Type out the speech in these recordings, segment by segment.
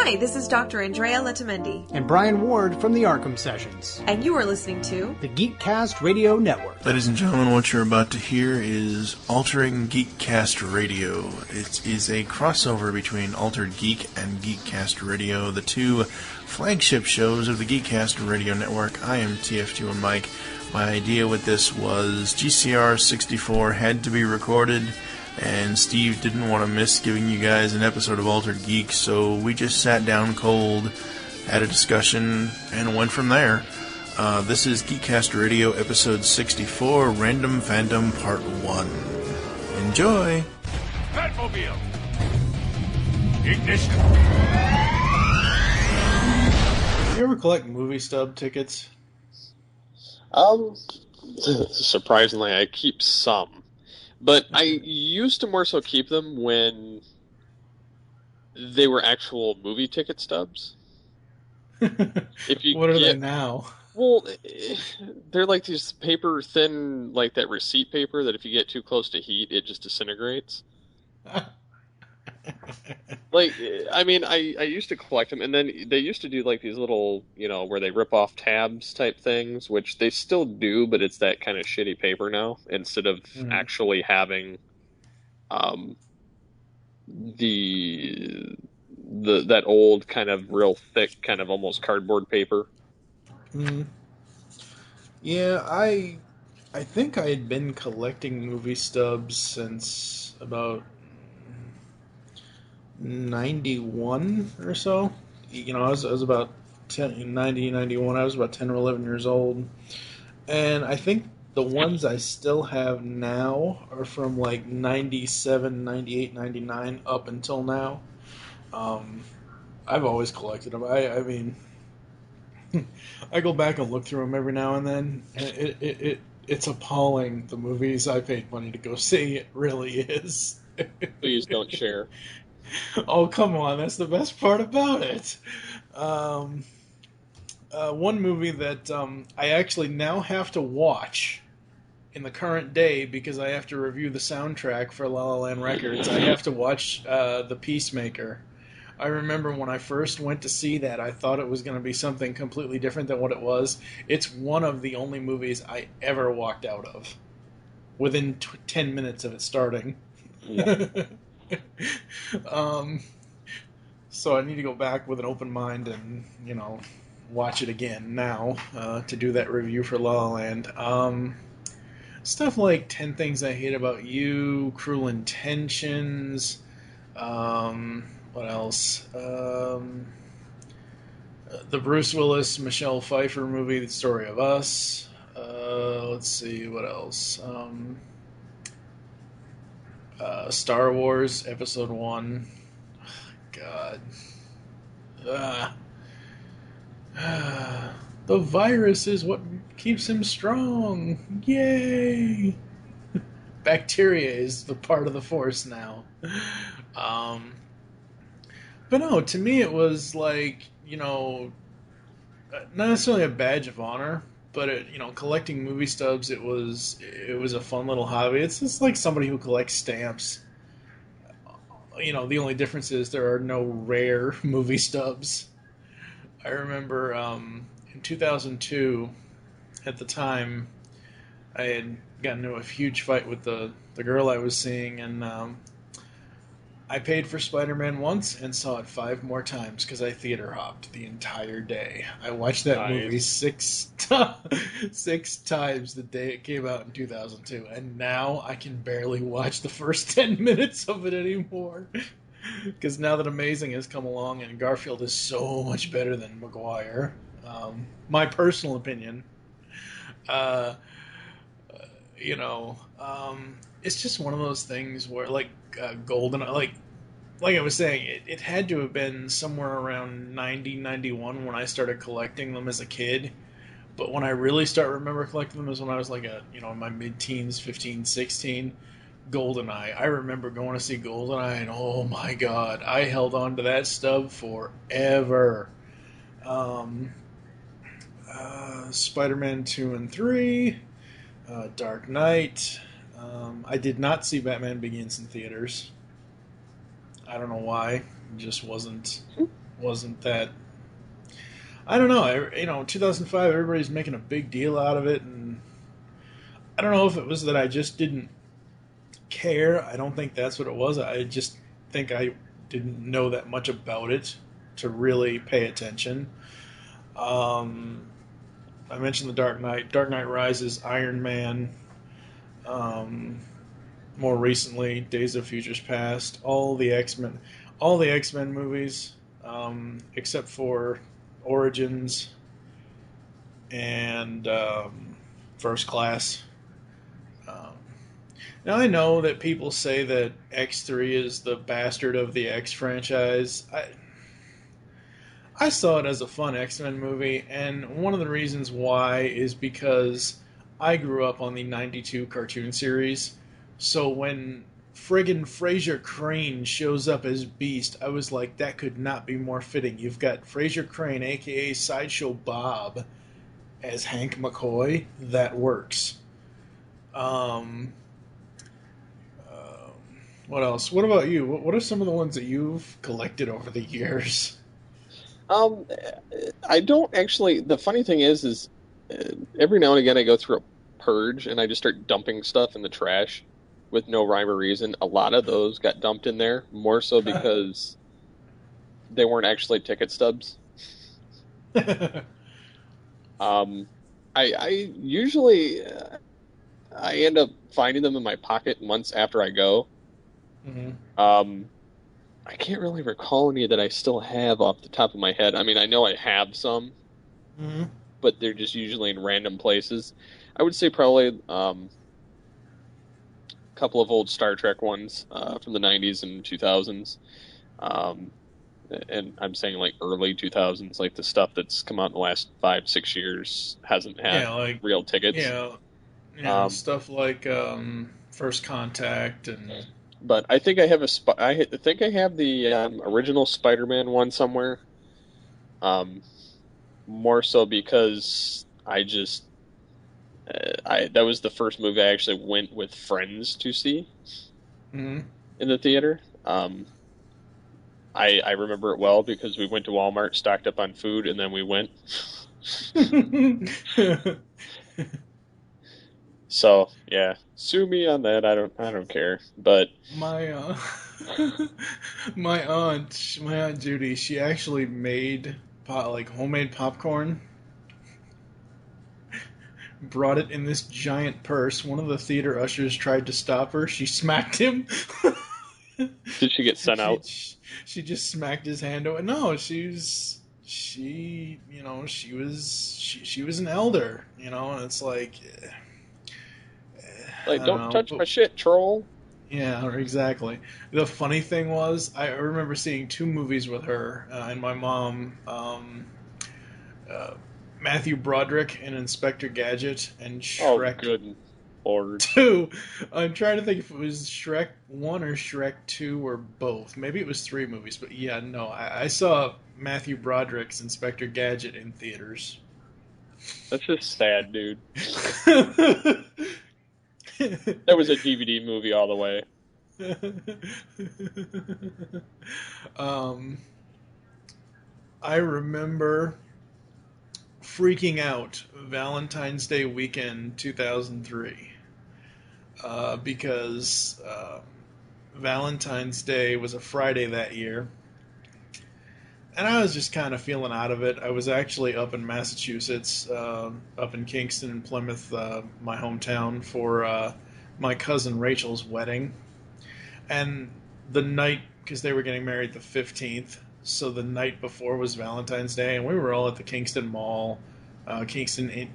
Hi, this is Dr. Andrea Letamendi. And Brian Ward from the Arkham Sessions. And you are listening to the GeekCast Radio Network. Ladies and gentlemen, what you're about to hear is Altered GeekCast Radio. It is a crossover between Altered Geek and GeekCast Radio, the two flagship shows of the GeekCast Radio Network. I am TF2 and Mike. My idea with this was GCR 64 had to be recorded, and Steve didn't want to miss giving you guys an episode of Altered Geek, so we just sat down cold, had a discussion, and went from there. This is GeekCast Radio episode 64, Random Fandom Part 1. Enjoy! Batmobile! Ignition! Do you ever collect movie stub tickets? Surprisingly, I keep some. But I used to more so keep them when they were actual movie ticket stubs. What are they now? Well, they're like these paper thin, like that receipt paper that if you get too close to heat, it just disintegrates. Like, I mean, I used to collect them, and then they used to do like these little, where they rip off tabs type things, which they still do, but it's that kind of shitty paper now, instead of actually having that old kind of real thick, kind of almost cardboard paper. Mm-hmm. Yeah, I think I had been collecting movie stubs since about 91 or so. I was about 91. I was about 10 or 11 years old. And I think the ones I still have now are from like 97, 98, 99 up until now. I've always collected them. I mean, I go back and look through them every now and then, and it's appalling, the movies I paid money to go see. It really is. Please don't share. Oh, come on. That's the best part about it. One movie that I actually now have to watch in the current day because I have to review the soundtrack for La La Land Records. I have to watch The Peacemaker. I remember when I first went to see that, I thought it was going to be something completely different than what it was. It's one of the only movies I ever walked out of within 10 minutes of it starting. Yeah. So I need to go back with an open mind and, watch it again now to do that review for La La Land. Stuff like 10 Things I Hate About You, Cruel Intentions, what else? The Bruce Willis, Michelle Pfeiffer movie, The Story of Us. Let's see, what else? Star Wars Episode 1. God. The virus is what keeps him strong. Yay! Bacteria is the part of the Force now. But no, to me it was like, not necessarily a badge of honor, but collecting movie stubs, it was a fun little hobby. It's just like somebody who collects stamps. The only difference is there are no rare movie stubs. I remember in 2002, at the time, I had gotten into a huge fight with the girl I was seeing, and I paid for Spider-Man once and saw it 5 more times because I theater hopped the entire day. I watched that movie 6 times the day it came out in 2002, and now I can barely watch the first 10 minutes of it anymore. Because now that Amazing has come along and Garfield is so much better than Maguire. My personal opinion. It's just one of those things where, like, Golden, like I was saying, it had to have been somewhere around 90, 91 when I started collecting them as a kid. But when I really remember collecting them is when I was like in my mid-teens, 15, 16. GoldenEye. I remember going to see GoldenEye, and oh my god, I held on to that stub forever. Spider-Man 2 and 3, Dark Knight. I did not see Batman Begins in theaters. I don't know why. It just wasn't wasn't that. I don't know. 2005, everybody's making a big deal out of it, and I don't know if it was that I just didn't care. I don't think that's what it was. I just think I didn't know that much about it to really pay attention. I mentioned The Dark Knight. Dark Knight Rises, Iron Man. More recently, Days of Futures Past. All the X-Men movies, except for Origins and First Class. Now I know that people say that X3 is the bastard of the X franchise. I saw it as a fun X-Men movie, and one of the reasons why is because I grew up on the 92 cartoon series, so when friggin' Fraser Crane shows up as Beast, I was like, that could not be more fitting. You've got Fraser Crane, a.k.a. Sideshow Bob, as Hank McCoy. That works. What else? What about you? What are some of the ones that you've collected over the years? I don't actually. The funny thing is every now and again I go through a purge and I just start dumping stuff in the trash with no rhyme or reason. A lot of those got dumped in there, more so because they weren't actually ticket stubs. I usually I end up finding them in my pocket months after I go. Mm-hmm. I can't really recall any that I still have off the top of my head. I mean, I know I have some, mm-hmm. but they're just usually in random places. I would say probably a couple of old Star Trek ones from the 90s and 2000s. And I'm saying like early 2000s, like the stuff that's come out in the last 5-6 years hasn't had real tickets. Yeah, stuff like First Contact and... But I think I have I think I have the original Spider-Man one somewhere. More so because I just that was the first movie I actually went with friends to see in the theater. I remember it well because we went to Walmart, stocked up on food, and then we went. So yeah, sue me on that. I don't care. But my aunt Judy, she actually made homemade popcorn. Brought it in this giant purse. One of the theater ushers tried to stop her. She smacked him. Did she get sent out? She just smacked his hand away. No, she was an elder, and it's like. Like, don't touch my shit, troll. Yeah, exactly. The funny thing was, I remember seeing 2 movies with her and my mom. Matthew Broderick and Inspector Gadget and Shrek. Oh, good Lord. 2. I'm trying to think if it was Shrek 1 or Shrek 2 or both. Maybe it was 3 movies, but yeah, no. I saw Matthew Broderick's Inspector Gadget in theaters. That's just sad, dude. That was a DVD movie all the way. I remember freaking out Valentine's Day weekend 2003 because Valentine's Day was a Friday that year. And I was just kind of feeling out of it. I was actually up in Massachusetts, up in Kingston and Plymouth, my hometown, for my cousin Rachel's wedding. And the night, because they were getting married the 15th, so the night before was Valentine's Day, and we were all at the Kingston Mall, Kingston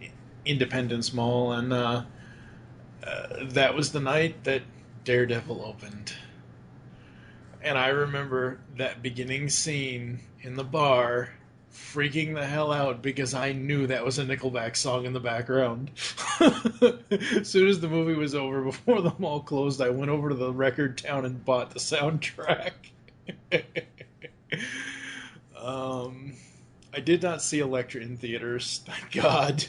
Independence Mall, and that was the night that Daredevil opened. And I remember that beginning scene in the bar freaking the hell out because I knew that was a Nickelback song in the background. As soon as the movie was over, before the mall closed, I went over to the record town and bought the soundtrack. I did not see Elektra in theaters, thank God.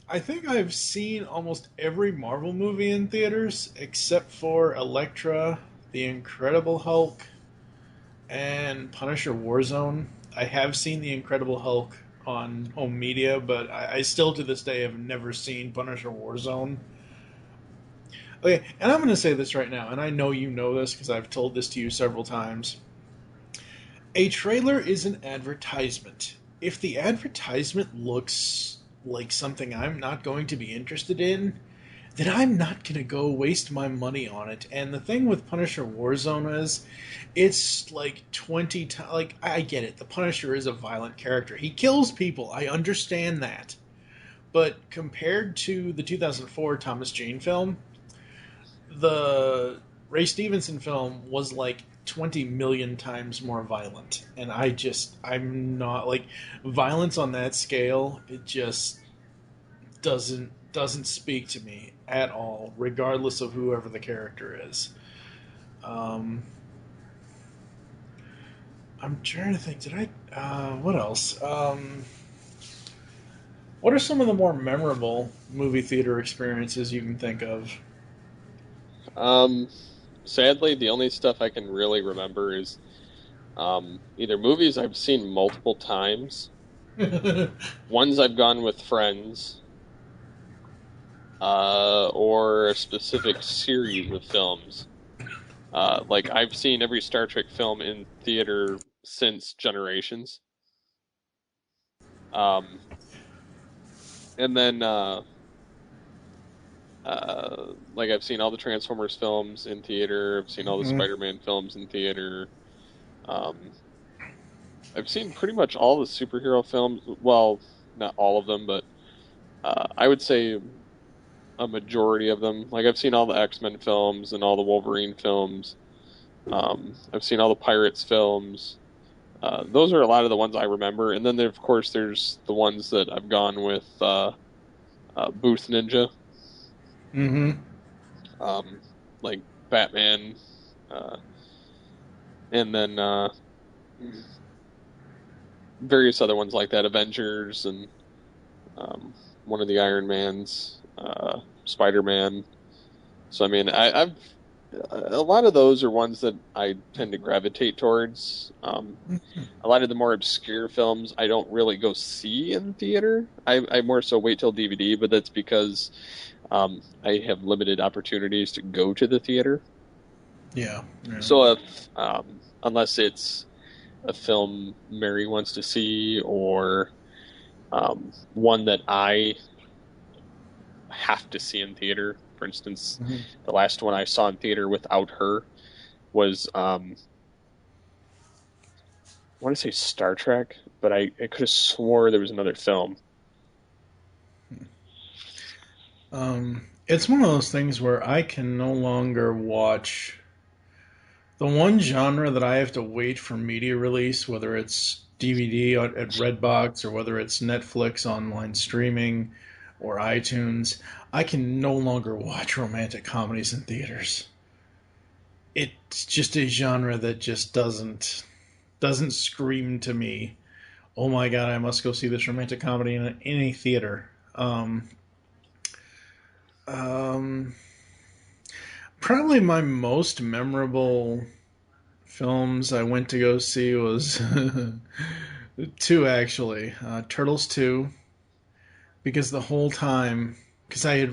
I think I've seen almost every Marvel movie in theaters except for Elektra, The Incredible Hulk, and Punisher Warzone. I have seen The Incredible Hulk on home media, but I still to this day have never seen Punisher Warzone. Okay, and I'm going to say this right now, and I know you know this because I've told this to you several times. A trailer is an advertisement. If the advertisement looks like something I'm not going to be interested in, then I'm not going to go waste my money on it. And the thing with Punisher Warzone is, it's like 20 times... Like, I get it. The Punisher is a violent character. He kills people. I understand that. But compared to the 2004 Thomas Jane film, the Ray Stevenson film was like 20 million times more violent. And I'm not... Like, violence on that scale, it just doesn't speak to me at all, regardless of whoever the character is. I'm trying to think. What else? What are some of the more memorable movie theater experiences you can think of? Sadly, the only stuff I can really remember is either movies I've seen multiple times, ones I've gone with friends, or a specific series of films. Like, I've seen every Star Trek film in theater since Generations. And then, like, I've seen all the Transformers films in theater. I've seen all the Spider-Man films in theater. I've seen pretty much all the superhero films. Well, not all of them, but I would say a majority of them. Like, I've seen all the X-Men films and all the Wolverine films. I've seen all the Pirates films. Those are a lot of the ones I remember. And then, of course, there's the ones that I've gone with Booth Ninja. Like Batman. And then various other ones like that. Avengers and one of the Iron Mans. Spider-Man. So, I mean, I've a lot of those are ones that I tend to gravitate towards. A lot of the more obscure films I don't really go see in theater. I more so wait till DVD, but that's because I have limited opportunities to go to the theater. Yeah. So if unless it's a film Mary wants to see, or one that I have to see in theater. For instance, the last one I saw in theater without her was I want to say Star Trek, but I could have swore there was another film. It's one of those things where I can no longer watch the one genre that I have to wait for media release, whether it's DVD at Redbox or whether it's Netflix online streaming or iTunes. I can no longer watch romantic comedies in theaters. It's just a genre that just doesn't scream to me, oh my god, I must go see this romantic comedy in any theater. Probably my most memorable films I went to go see was two, actually. Turtles 2, because the whole time... Because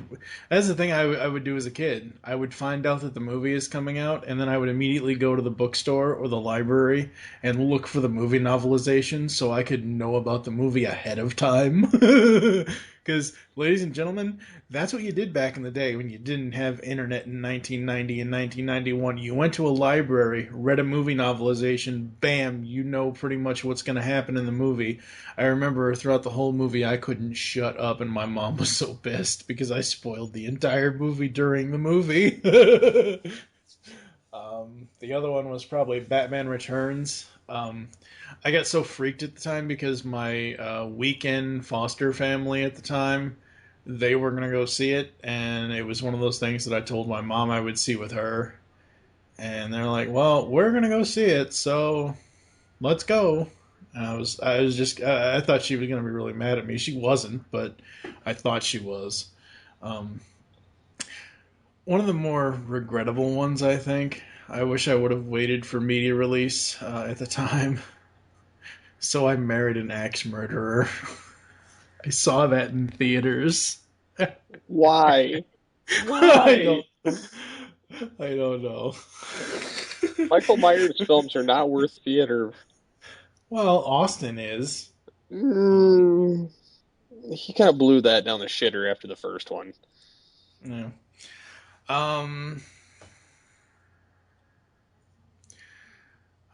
that's the thing I would do as a kid. I would find out that the movie is coming out, and then I would immediately go to the bookstore or the library and look for the movie novelization so I could know about the movie ahead of time. Because, ladies and gentlemen, that's what you did back in the day when you didn't have internet in 1990 and 1991. You went to a library, read a movie novelization, bam, you know pretty much what's going to happen in the movie. I remember throughout the whole movie I couldn't shut up, and my mom was so pissed because I spoiled the entire movie during the movie. The other one was probably Batman Returns. I got so freaked at the time because my weekend foster family at the time, they were going to go see it, and it was one of those things that I told my mom I would see with her. And they're like, well, we're going to go see it, so let's go. And I thought she was going to be really mad at me. She wasn't, but I thought she was. One of the more regrettable ones, I think, I wish I would have waited for media release at the time. So I Married an Axe Murderer. I saw that in theaters. Why? I don't know. Michael Myers films are not worth theater. Well, Austin is. He kind of blew that down the shitter after the first one. Yeah.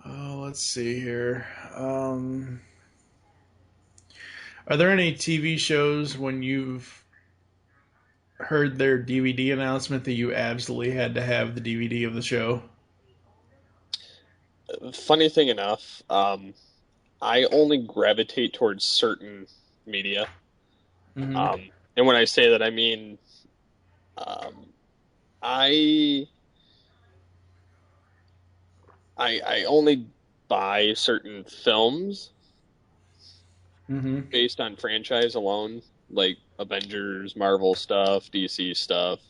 Let's see here. Are there any TV shows when you've heard their DVD announcement that you absolutely had to have the DVD of the show? Funny thing enough, I only gravitate towards certain media. Mm-hmm. And when I say that, I mean, I only buy certain films based on franchise alone, like Avengers, Marvel stuff, DC stuff,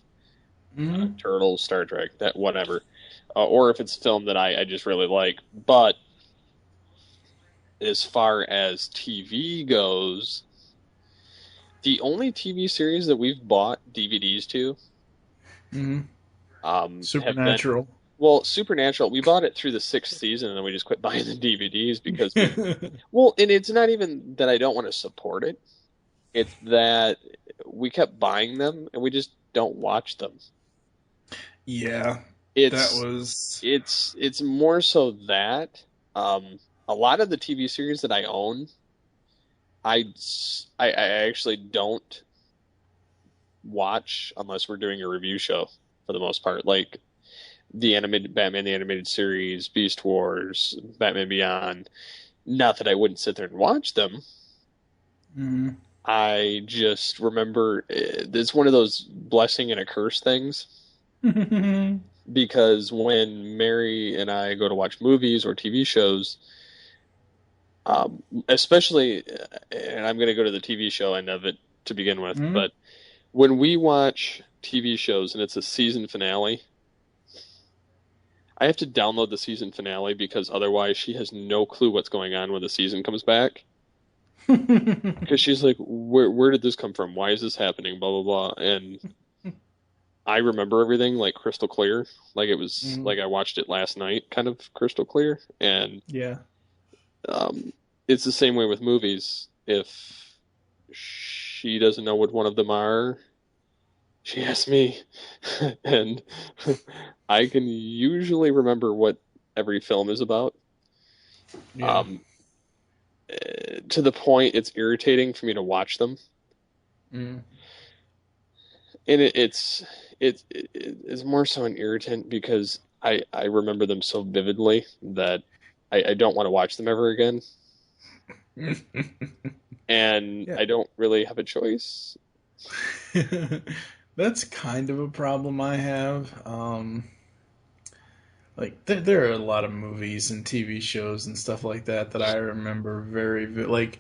Turtles, Star Trek, that whatever. Or if it's a film that I just really like. But as far as TV goes, the only TV series that we've bought DVDs to, Supernatural. Supernatural, we bought it through the 6th season, and then we just quit buying the DVDs because, and it's not even that I don't want to support it. It's that we kept buying them, and we just don't watch them. Yeah, it's more so that a lot of the TV series that I own, I actually don't watch unless we're doing a review show for the most part, like the animated Batman the Animated Series, Beast Wars, Batman Beyond. Not that I wouldn't sit there and watch them. I just remember it's one of those blessing and a curse things. Because when Mary and I go to watch movies or TV shows, especially, and I'm going to go to the TV show end of it to begin with, but when we watch TV shows and it's a season finale, I have to download the season finale because otherwise she has no clue what's going on when the season comes back. Because she's like, where did this come from? Why is this happening? Blah, blah, blah. And I remember everything like crystal clear. Like it was like I watched it last night, kind of crystal clear. And yeah, it's the same way with movies. If she doesn't know what one of them are, she asks me. And I can usually remember what every film is about. Yeah. To the point it's irritating for me to watch them. And it's more so an irritant because I remember them so vividly that I don't want to watch them ever again. And I don't really have a choice. That's kind of a problem I have. Like, there are a lot of movies and TV shows and stuff like that I remember like,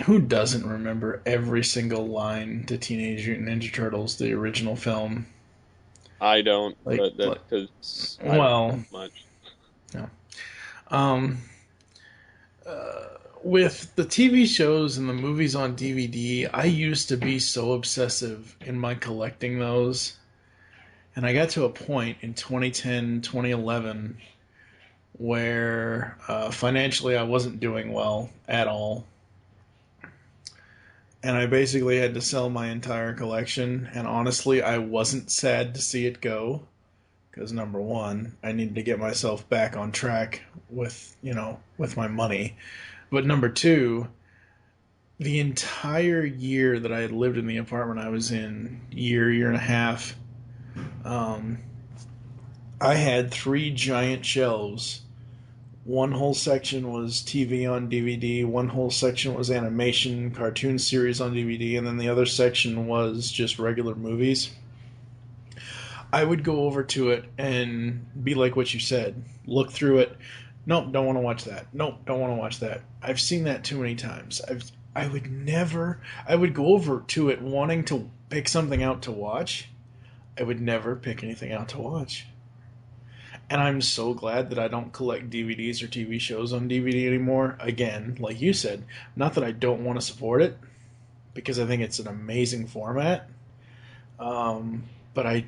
who doesn't remember every single line to Teenage Mutant Ninja Turtles, the original film? I don't, like, but that's because I don't know much. No. With the TV shows and the movies on DVD, I used to be so obsessive in my collecting those. And I got to a point in 2010, 2011 where financially I wasn't doing well at all. And I basically had to sell my entire collection. And honestly, I wasn't sad to see it go. Because number one, I needed to get myself back on track with my money. But number two, the entire year that I had lived in the apartment I was in, year and a half, I had 3 giant shelves. One whole section was TV on DVD, one whole section was animation, cartoon series on DVD, and then the other section was just regular movies. I would go over to it and be like what you said. Look through it. Nope, don't want to watch that. Nope, don't want to watch that. I've seen that too many times. I would go over to it wanting to pick something out to watch. I would never pick anything out to watch. And I'm so glad that I don't collect DVDs or TV shows on DVD anymore. Again, like you said, not that I don't want to support it, because I think it's an amazing format. But I've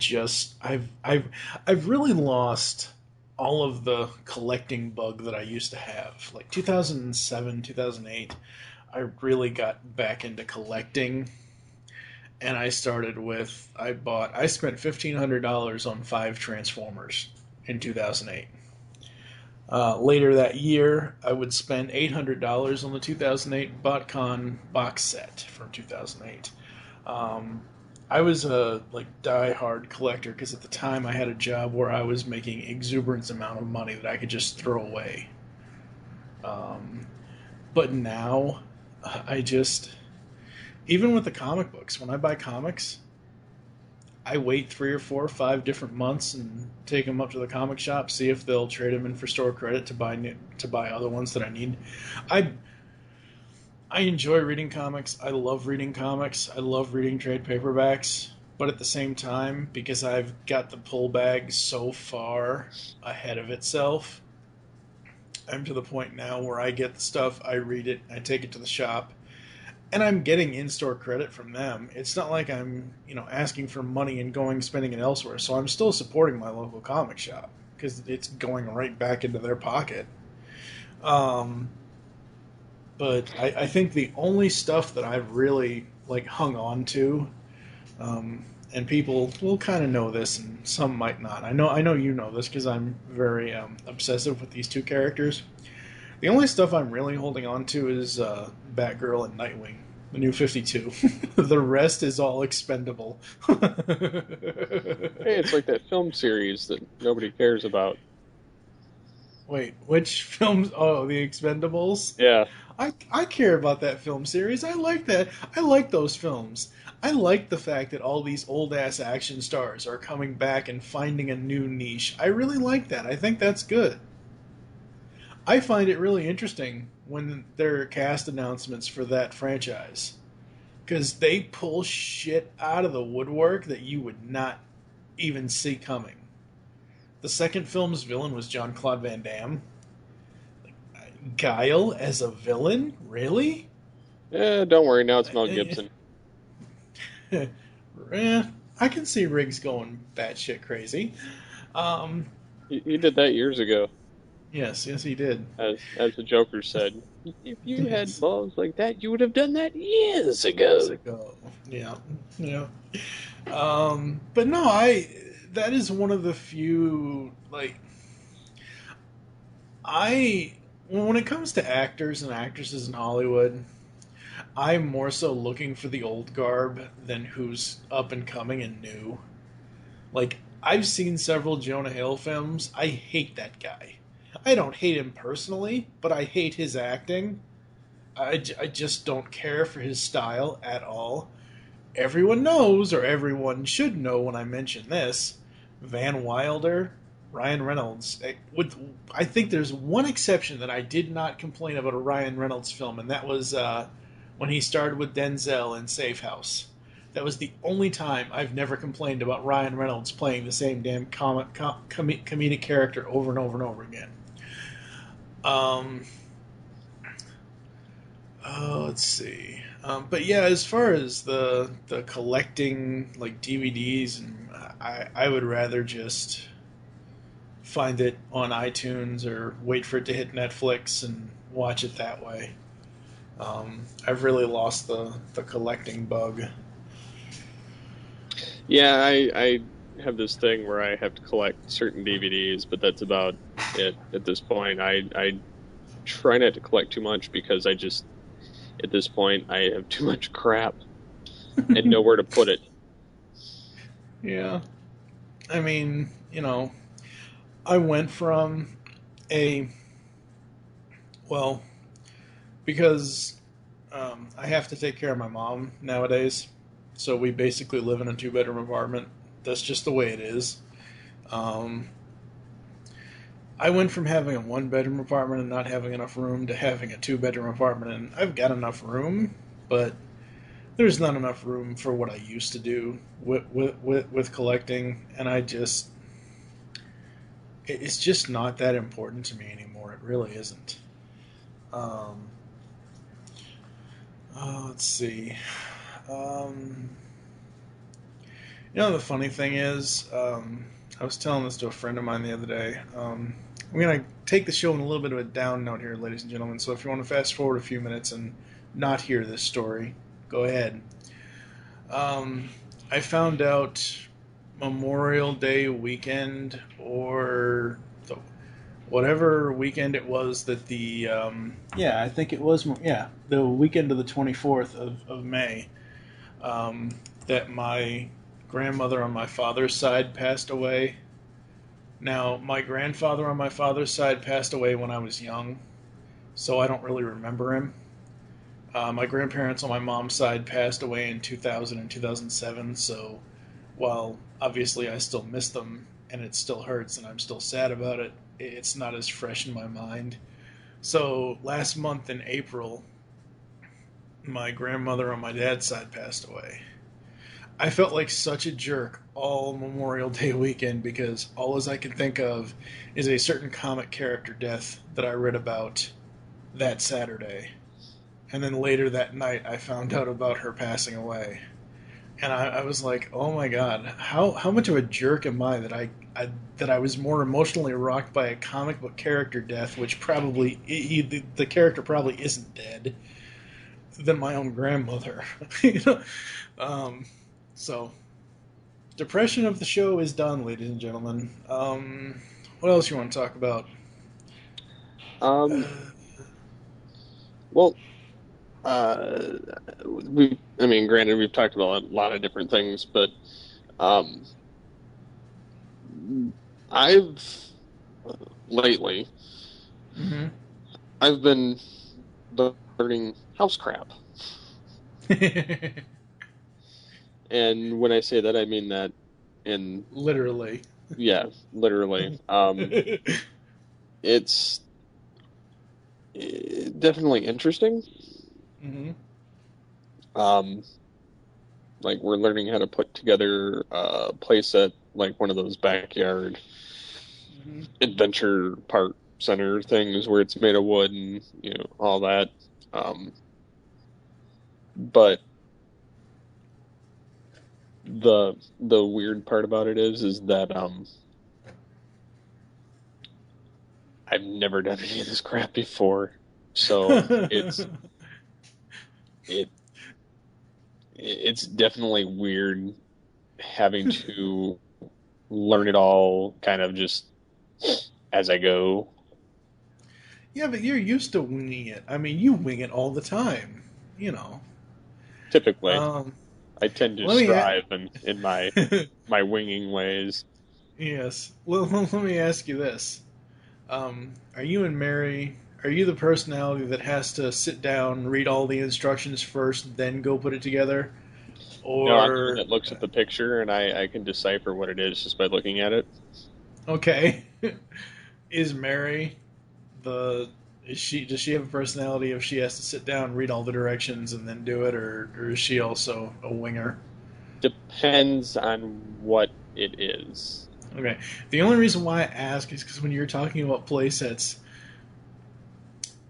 really lost all of the collecting bug that I used to have. Like 2007, 2008, I really got back into collecting, and I started with I spent $1,500 on 5 Transformers in 2008. Later that year, I would spend $800 on the 2008 BotCon box set from 2008. I was a die-hard collector because at the time I had a job where I was making exuberant amount of money that I could just throw away. But now, even with the comic books, when I buy comics, I wait 3 or 4 or 5 different months and take them up to the comic shop, see if they'll trade them in for store credit to buy other ones that I need. I enjoy reading comics. I love reading comics. I love reading trade paperbacks. But at the same time, because I've got the pull bag so far ahead of itself, I'm to the point now where I get the stuff, I read it, I take it to the shop, and I'm getting in-store credit from them. It's not like I'm, asking for money and spending it elsewhere. So I'm still supporting my local comic shop because it's going right back into their pocket. But I think the only stuff that I've really hung on to, and people will kind of know this, and some might not. I know you know this because I'm very obsessive with these 2 characters. The only stuff I'm really holding on to is Batgirl and Nightwing, the new 52. The rest is all expendable. Hey, it's like that film series that nobody cares about. Wait, which films? Oh, The Expendables? Yeah. I care about that film series. I like that. I like those films. I like the fact that all these old-ass action stars are coming back and finding a new niche. I really like that. I think that's good. I find it really interesting when there are cast announcements for that franchise, because they pull shit out of the woodwork that you would not even see coming. The second film's villain was Jean-Claude Van Damme. Guile as a villain? Really? Don't worry, now it's Mel Gibson. I can see Riggs going batshit crazy. He did that years ago. Yes, he did. As the Joker said, if you had balls like that, you would have done that years ago. Yeah. But no, that is one of the few, when it comes to actors and actresses in Hollywood, I'm more so looking for the old garb than who's up and coming and new. I've seen several Jonah Hill films. I hate that guy. I don't hate him personally, but I hate his acting. I just don't care for his style at all. Everyone knows, or everyone should know when I mention this, Van Wilder, Ryan Reynolds. I think there's one exception that I did not complain about a Ryan Reynolds film, and that was when he starred with Denzel in Safe House. That was the only time I've never complained about Ryan Reynolds playing the same damn comedic character over and over and over again. Let's see. But yeah, as far as the collecting DVDs, and I would rather just find it on iTunes or wait for it to hit Netflix and watch it that way. I've really lost the collecting bug. Yeah, I have this thing where I have to collect certain DVDs, but that's about it at this point. I try not to collect too much because at this point, I have too much crap and nowhere to put it. Yeah. I mean, I went from because I have to take care of my mom nowadays, so we basically live in a 2-bedroom apartment. That's just the way it is. I went from having a 1-bedroom apartment and not having enough room to having a 2-bedroom apartment, and I've got enough room, but there's not enough room for what I used to do with collecting, and it's just not that important to me anymore. It really isn't. Let's see. The funny thing is, I was telling this to a friend of mine the other day. I'm going to take the show in a little bit of a down note here, ladies and gentlemen. So if you want to fast forward a few minutes and not hear this story, go ahead. I found out Memorial Day weekend, or whatever weekend it was that I think it was, the weekend of the 24th of May, that my grandmother on my father's side passed away. Now, my grandfather on my father's side passed away when I was young, so I don't really remember him. My grandparents on my mom's side passed away in 2000 and 2007, so while obviously I still miss them and it still hurts and I'm still sad about it, it's not as fresh in my mind. So last month in April, my grandmother on my dad's side passed away. I felt like such a jerk all Memorial Day weekend because all as I can think of is a certain comic character death that I read about that Saturday. And then later that night I found out about her passing away. And I was like, oh my god, how much of a jerk am I that I was more emotionally rocked by a comic book character death, which probably, the character probably isn't dead, than my own grandmother. So, depression of the show is done, ladies and gentlemen. What else you want to talk about? Granted, we've talked about a lot of different things, but lately, I've been learning house crap. And when I say that, I mean that in... Literally. Yeah, literally. It's definitely interesting. Like, we're learning how to put together a playset, like one of those backyard adventure park center things where it's made of wood and, all that. But the weird part about it is that I've never done any of this crap before, so it's definitely weird having to learn it all kind of just as I go. Yeah, but you're used to winging it. I mean, you wing it all the time, Typically. I tend to strive in my my winging ways. Yes. Well, let me ask you this. Are you and Mary, are you the personality that has to sit down, read all the instructions first, then go put it together? Or... No, I'm the one that looks at the picture and I can decipher what it is just by looking at it. Okay. Is Mary does she have a personality if she has to sit down, read all the directions, and then do it, or is she also a winger? Depends on what it is. Okay. The only reason why I ask is because when you're talking about playsets,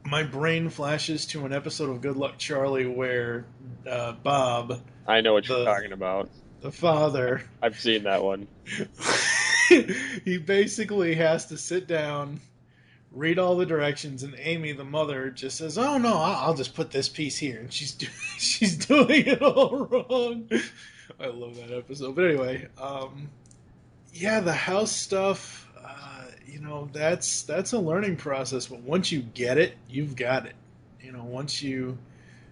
my brain flashes to an episode of Good Luck Charlie where Bob... I know what you're talking about. The father... I've seen that one. He basically has to sit down, read all the directions, and Amy, the mother, just says, "Oh no, I'll just put this piece here," and she's doing it all wrong. I love that episode. But anyway, the house stuff, that's a learning process. But once you get it, you've got it. Once you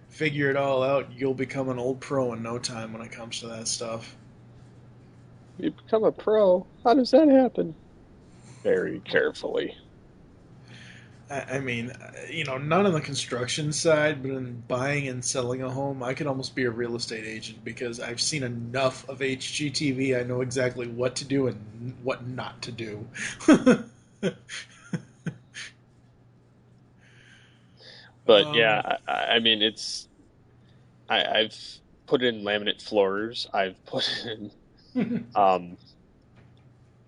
figure it all out, you'll become an old pro in no time when it comes to that stuff. You become a pro? How does that happen? Very carefully. I mean, not on the construction side, but in buying and selling a home, I could almost be a real estate agent because I've seen enough of HGTV. I know exactly what to do and what not to do. But yeah, I mean, I've put in laminate floors. I've put in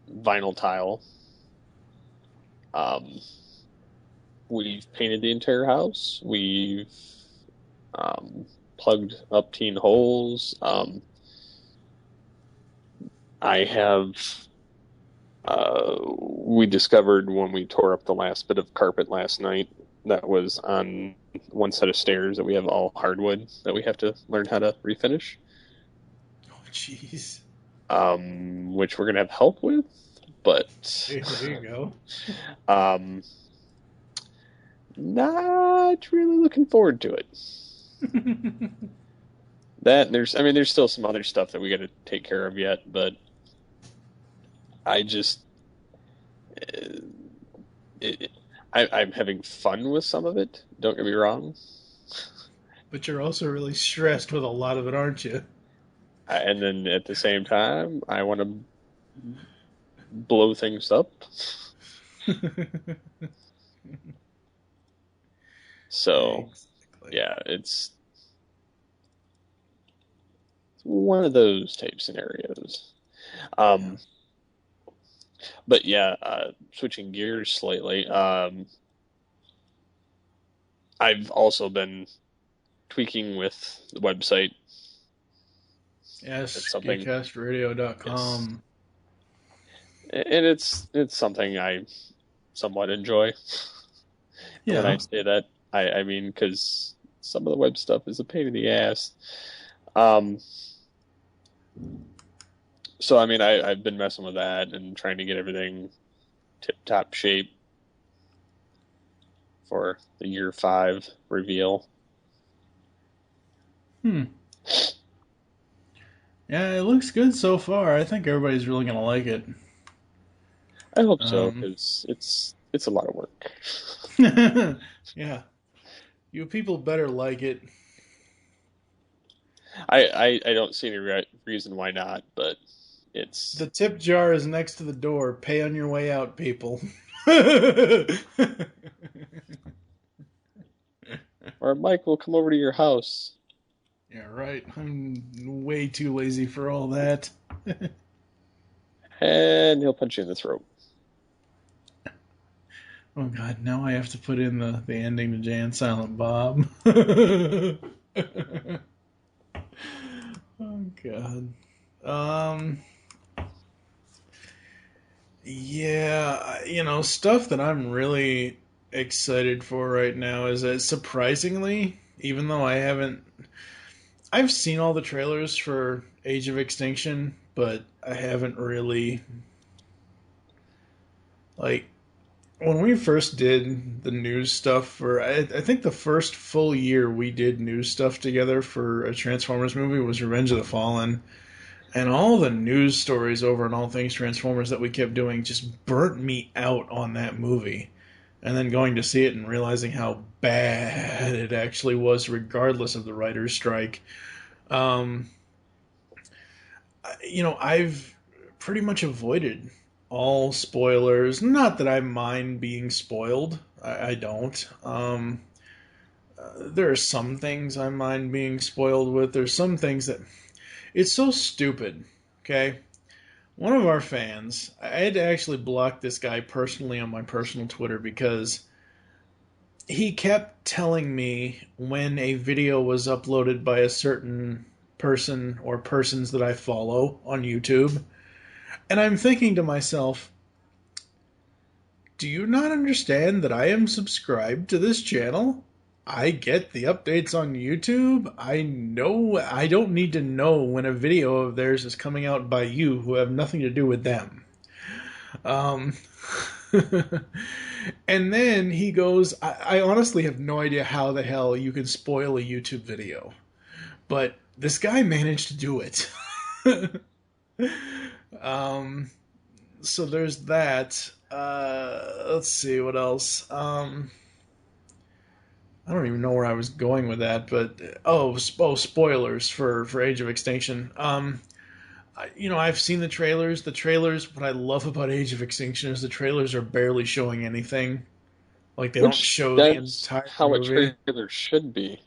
vinyl tile. We've painted the entire house. We've plugged up teen holes. I have. We discovered when we tore up the last bit of carpet last night that was on one set of stairs that we have all hardwood that we have to learn how to refinish. Oh, jeez. Which we're gonna have help with, but There you go. Not really looking forward to it. There's still some other stuff that we got to take care of yet, but I'm having fun with some of it. Don't get me wrong. But you're also really stressed with a lot of it, aren't you? And then at the same time, I want to blow things up. So, exactly. Yeah, it's one of those type scenarios. But yeah, switching gears slightly, I've also been tweaking with the website. Yes, GeekCastRadio.com. Yes. And it's something I somewhat enjoy. Yeah. When I say that, I mean, because some of the web stuff is a pain in the ass. So, I mean, I've been messing with that and trying to get everything tip-top shape for the year 5 reveal. Yeah, it looks good so far. I think everybody's really going to like it. I hope so, because it's a lot of work. Yeah. You people better like it. I don't see any reason why not, but it's... The tip jar is next to the door. Pay on your way out, people. Or Mike will come over to your house. Yeah, right. I'm way too lazy for all that. And he'll punch you in the throat. Oh god, now I have to put in the ending to Jay and Silent Bob. Oh god. Yeah, stuff that I'm really excited for right now is that surprisingly, even though I've seen all the trailers for Age of Extinction, but I haven't really, when we first did the news stuff for, I think the first full year we did news stuff together for a Transformers movie was Revenge of the Fallen. And all the news stories over on All Things Transformers that we kept doing just burnt me out on that movie. And then going to see it and realizing how bad it actually was, regardless of the writer's strike. I've pretty much avoided all spoilers. Not that I mind being spoiled. I don't. There are some things I mind being spoiled with. There's some things that... It's so stupid, okay? One of our fans, I had to actually block this guy personally on my personal Twitter because he kept telling me when a video was uploaded by a certain person or persons that I follow on YouTube. And I'm thinking to myself, do you not understand that I am subscribed to this channel? I get the updates on YouTube. I know I don't need to know when a video of theirs is coming out by you who have nothing to do with them. And then he goes, I honestly have no idea how the hell you can spoil a YouTube video. But this guy managed to do it. So there's that. Let's see, what else? I don't even know where I was going with that, but spoilers for Age of Extinction. I've seen the trailers. The trailers, what I love about Age of Extinction is the trailers are barely showing anything. Like, they don't show the entire how movie. A trailer should be.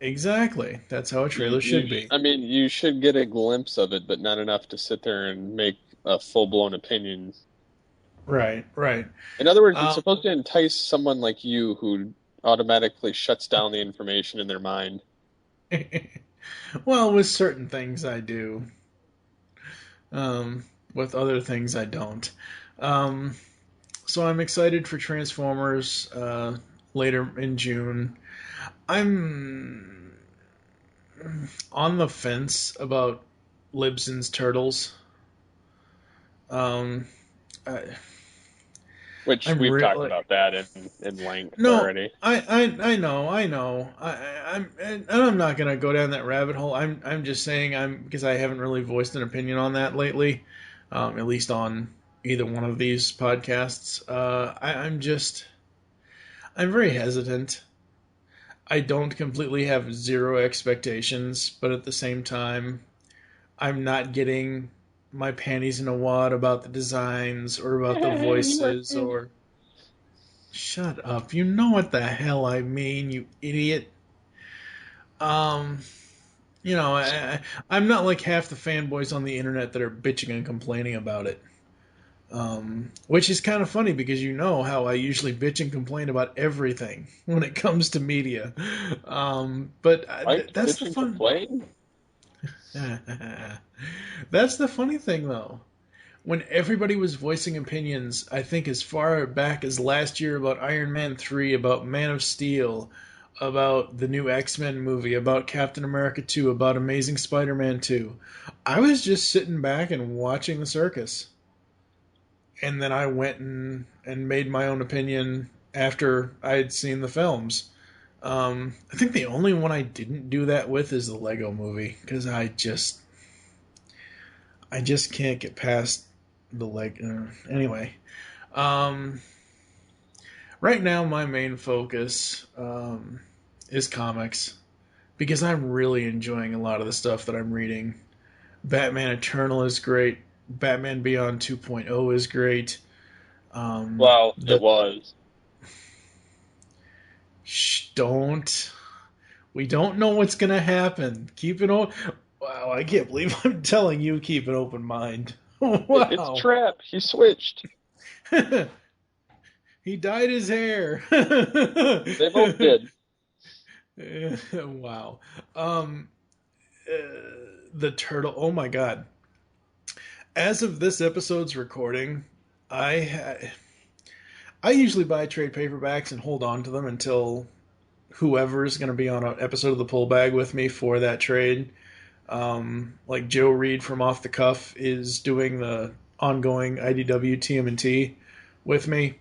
Exactly. That's how a trailer should be. I mean, you should get a glimpse of it, but not enough to sit there and make a full-blown opinion. Right, right. In other words, it's supposed to entice someone like you who automatically shuts down the information in their mind. Well, with certain things I do. With other things I don't. Um, so I'm excited for Transformers later in June. I'm on the fence about Libsyn's Turtles. Um, I, Which I'm we've talked really about that in length no. already. I know. I'm not gonna go down that rabbit hole. I'm just saying because I haven't really voiced an opinion on that lately, at least on either one of these podcasts. I'm very hesitant. I don't completely have zero expectations, but at the same time, I'm not getting my panties in a wad about the designs or about the voices or. Shut up. You know what the hell I mean, you idiot. Um, I'm not like half the fanboys on the internet that are bitching and complaining about it. Which is kind of funny because you know how I usually bitch and complain about everything when it comes to media. But that's the fun. Complain? That's the funny thing, though. When everybody was voicing opinions, I think as far back as last year about Iron Man 3, about Man of Steel, about the new X-Men movie, about Captain America 2, about Amazing Spider-Man 2, I was just sitting back and watching the circus. And then I went and made my own opinion after I had seen the films. I think the only one I didn't do that with is the Lego movie, because I just can't get past the leg. Anyway, right now my main focus is comics because I'm really enjoying a lot of the stuff that I'm reading. Batman Eternal is great. Batman Beyond 2.0 is great. It was. Shh, don't. We don't know what's gonna happen. Keep it on. Wow, I can't believe I'm telling you keep an open mind. Wow. It's a trap. He switched. He dyed his hair. They both did. Wow. The turtle. Oh my god. As of this episode's recording, I usually buy trade paperbacks and hold on to them until whoever is going to be on an episode of the Pull Bag with me for that trade. Like Joe Reed from Off the Cuff is doing the ongoing IDW TMNT with me.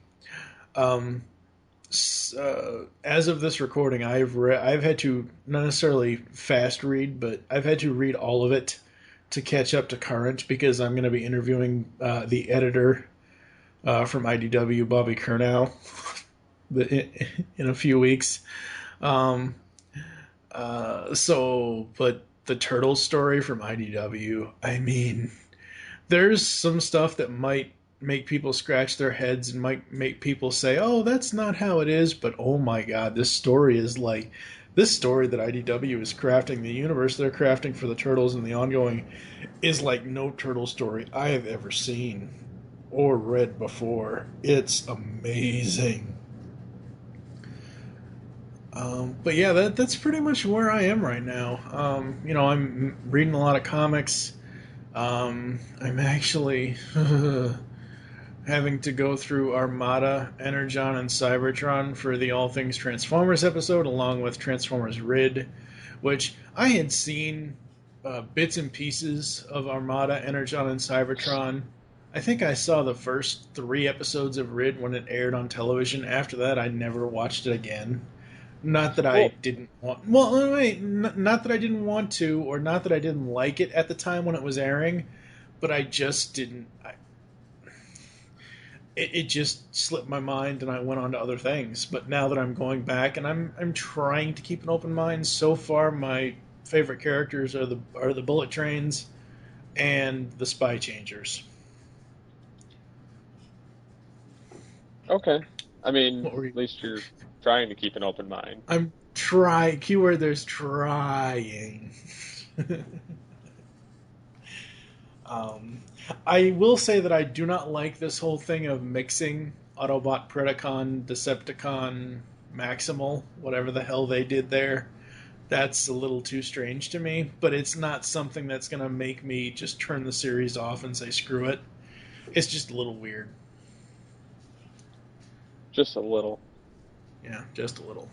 As of this recording, I've had to not necessarily fast read, but I've had to read all of it to catch up to current because I'm going to be interviewing the editor from IDW, Bobby Curnow, in a few weeks. But the Turtles story from IDW, I mean, there's some stuff that might make people scratch their heads and might make people say, oh, that's not how it is, but oh my god, this story that IDW is crafting, the universe they're crafting for the Turtles and the ongoing, is like no Turtle story I have ever seen or read before. It's amazing. But yeah, that's pretty much where I am right now. I'm reading a lot of comics. I'm actually having to go through Armada, Energon, and Cybertron for the All Things Transformers episode, along with Transformers Rid, which I had seen bits and pieces of Armada, Energon, and Cybertron. I think I saw the first 3 episodes of Rid when it aired on television. After that, I never watched it again. Not that I didn't want... Well, wait, not that I didn't want to, or not that I didn't like it at the time when it was airing, but I just didn't... It just slipped my mind, and I went on to other things. But now that I'm going back, and I'm trying to keep an open mind, so far my favorite characters are the Bullet Trains and the Spy Changers. Okay. I mean, at least you're trying to keep an open mind. I'm trying. Keyword there's trying. I will say that I do not like this whole thing of mixing Autobot, Predacon, Decepticon, Maximal, whatever the hell they did there. That's a little too strange to me, but it's not something that's going to make me just turn the series off and say screw it. It's just a little weird. Just a little. Yeah, just a little.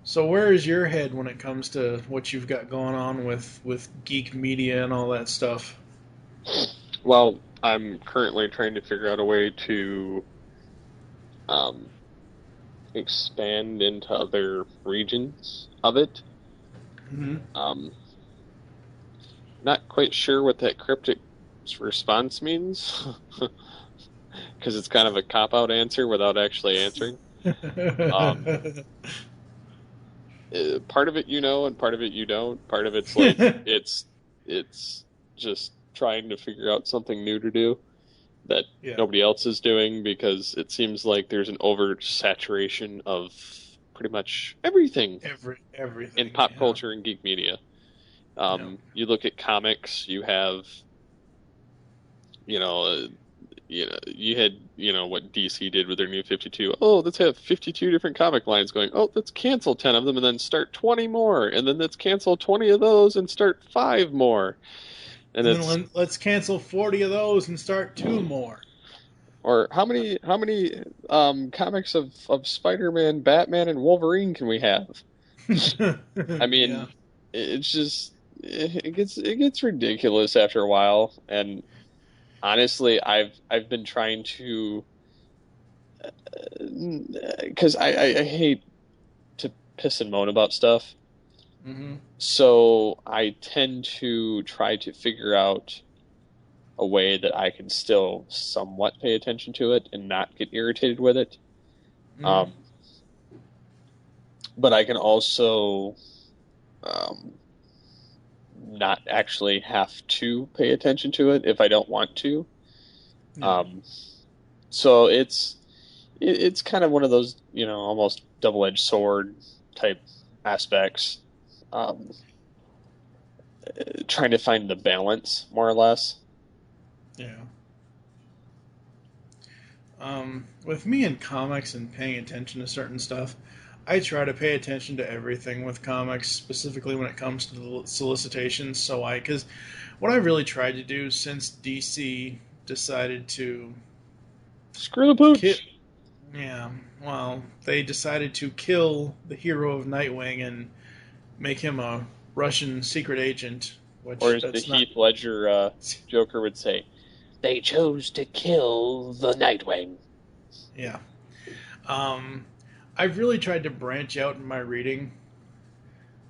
So where is your head when it comes to what you've got going on with geek media and all that stuff? Well, I'm currently trying to figure out a way to expand into other regions of it. Mm-hmm. Not quite sure what that cryptic response means, because it's kind of a cop-out answer without actually answering. Part of it you know, and part of it you don't. Part of it's like it's just trying to figure out something new to do that nobody else is doing, because it seems like there's an oversaturation of pretty much everything, everything in pop culture and geek media. You look at comics, you have, you had, what DC did with their new 52. Oh, let's have 52 different comic lines going. Oh, let's cancel 10 of them and then start 20 more. And then let's cancel 20 of those and start 5 more. And then let's cancel 40 of those and start 2 more. Or how many comics of Spider-Man, Batman, and Wolverine can we have? I mean, it's just it gets ridiculous after a while. And honestly, I've been trying to, because I hate to piss and moan about stuff. Mm-hmm. So I tend to try to figure out a way that I can still somewhat pay attention to it and not get irritated with it. Mm-hmm. But I can also not actually have to pay attention to it if I don't want to. So it's kind of one of those, almost double-edged sword type aspects. Trying to find the balance, more or less. Yeah. With me in comics and paying attention to certain stuff, I try to pay attention to everything with comics, specifically when it comes to the solicitations. Because what I really tried to do since DC decided to screw the pooch. They decided to kill the hero of Nightwing and make him a Russian secret agent. Or as the Heath Ledger Joker would say, they chose to kill the Nightwing. Yeah. I've really tried to branch out in my reading.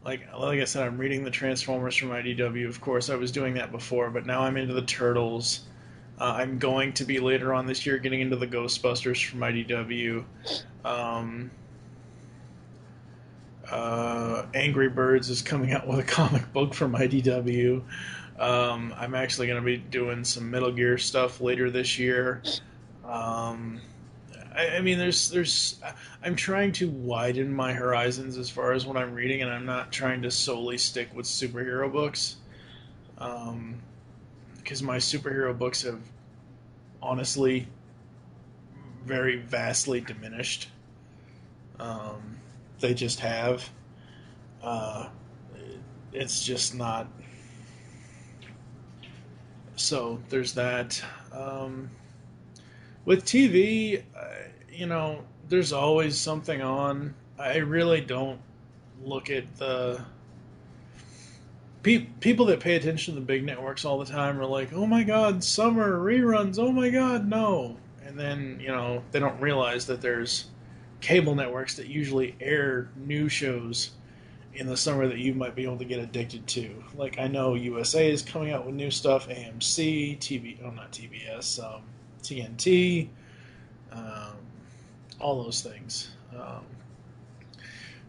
Like I said, I'm reading the Transformers from IDW. Of course, I was doing that before, but now I'm into the Turtles. I'm going to be later on this year getting into the Ghostbusters from IDW. Angry Birds is coming out with a comic book from IDW. I'm actually going to be doing some Metal Gear stuff later this year. I mean, I'm trying to widen my horizons as far as what I'm reading, and I'm not trying to solely stick with superhero books. Because my superhero books have honestly very vastly diminished. They just have. It's just not. So there's that. With TV, there's always something on. I really don't look at the people that pay attention to the big networks all the time are like, oh my god, summer reruns, oh my god, no. And then, they don't realize that there's cable networks that usually air new shows in the summer that you might be able to get addicted to. Like, I know USA is coming out with new stuff, AMC, not TBS, TNT, all those things.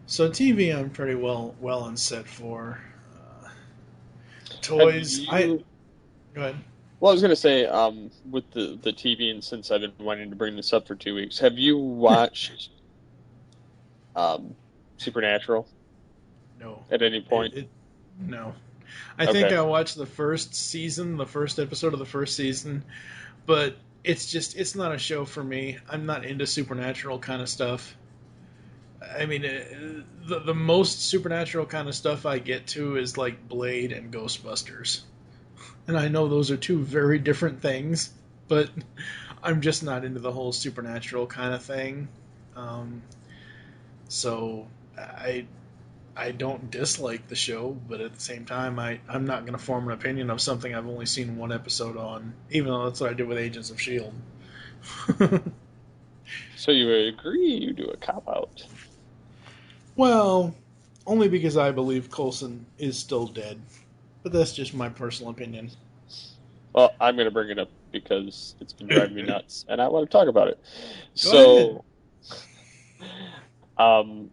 So TV I'm pretty well and set for. Toys, go ahead. Well, I was going to say, with the TV, and since I've been wanting to bring this up for 2 weeks, have you watched Supernatural? No. At any point? No. I think I watched the first episode of the first season, but it's not a show for me. I'm not into supernatural kind of stuff. I mean, the most supernatural kind of stuff I get to is like Blade and Ghostbusters. And I know those are two very different things, but I'm just not into the whole supernatural kind of thing. So I don't dislike the show, but at the same time, I'm not going to form an opinion of something I've only seen one episode on, even though that's what I did with Agents of S.H.I.E.L.D. So you agree you do a cop-out? Well, only because I believe Coulson is still dead. But that's just my personal opinion. Well, I'm going to bring it up because it's been driving me nuts, and I want to talk about it. Go ahead.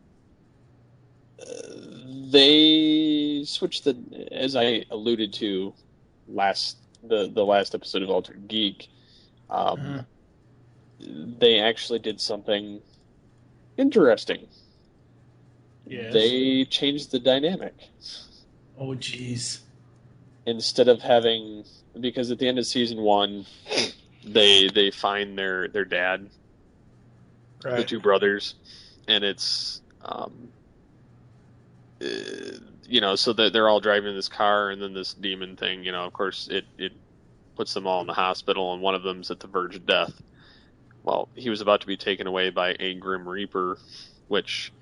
They switched as I alluded to the last episode of Altered Geek. They actually did something interesting. Yes. They changed the dynamic. Oh, jeez. Instead of having, because at the end of season 1, they find their dad, right. The two brothers, and it's so they're all driving this car, and then this demon thing, of course it puts them all in the hospital, and one of them's at the verge of death. Well, he was about to be taken away by a Grim Reaper, which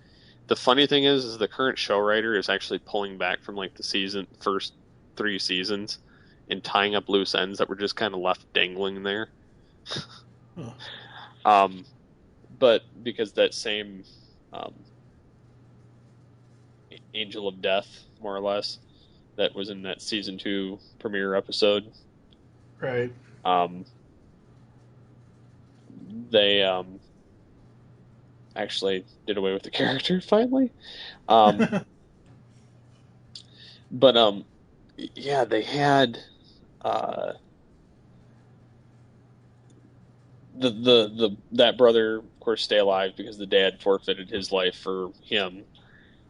the funny thing is the current show writer is actually pulling back from like the first 3 seasons and tying up loose ends that were just kind of left dangling there. But because that same Angel of Death, more or less, that was in that season 2 premiere episode, right? They actually did away with the character finally. But yeah, they had that brother, of course, stay alive because the dad forfeited his life for him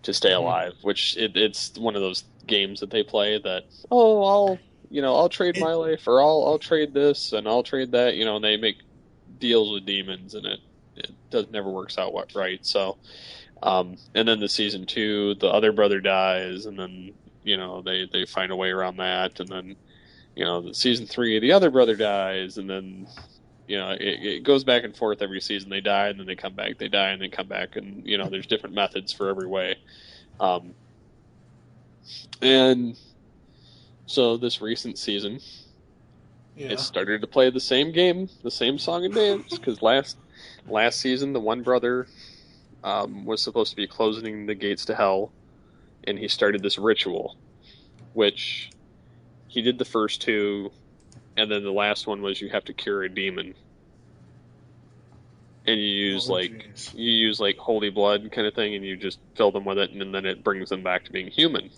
to stay alive. Which it's one of those games that they play that I'll trade my life, or I'll trade this and I'll trade that. And they make deals with demons, and it never works out right. So, and then the season 2, the other brother dies, and then they find a way around that, and then the season 3, the other brother dies, and then it goes back and forth every season. They die and then they come back. They die and they come back, and there's different methods for every way. And so this recent season, it started to play the same game, the same song and dance, because last season the one brother was supposed to be closing the gates to hell, and he started this ritual, which he did the first 2, and then the last one was you have to cure a demon, and you use like holy blood kind of thing, and you just fill them with it, and then it brings them back to being human.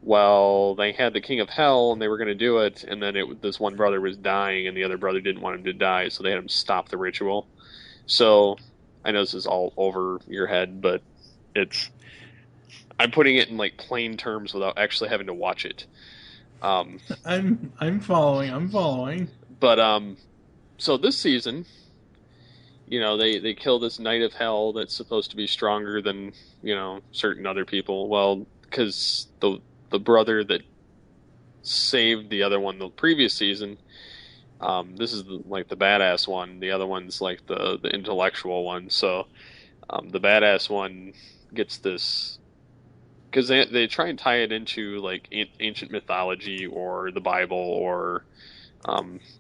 Well, they had the King of Hell, and they were going to do it, and then this one brother was dying, and the other brother didn't want him to die, so they had him stop the ritual. So, I know this is all over your head, but I'm putting it in like plain terms without actually having to watch it. I'm following. But so this season, they kill this Knight of Hell that's supposed to be stronger than certain other people. Well, because the brother that saved the other one the previous season, this is the badass one. The other one's like the intellectual one. So the badass one gets this, because they try and tie it into like ancient mythology or the Bible, or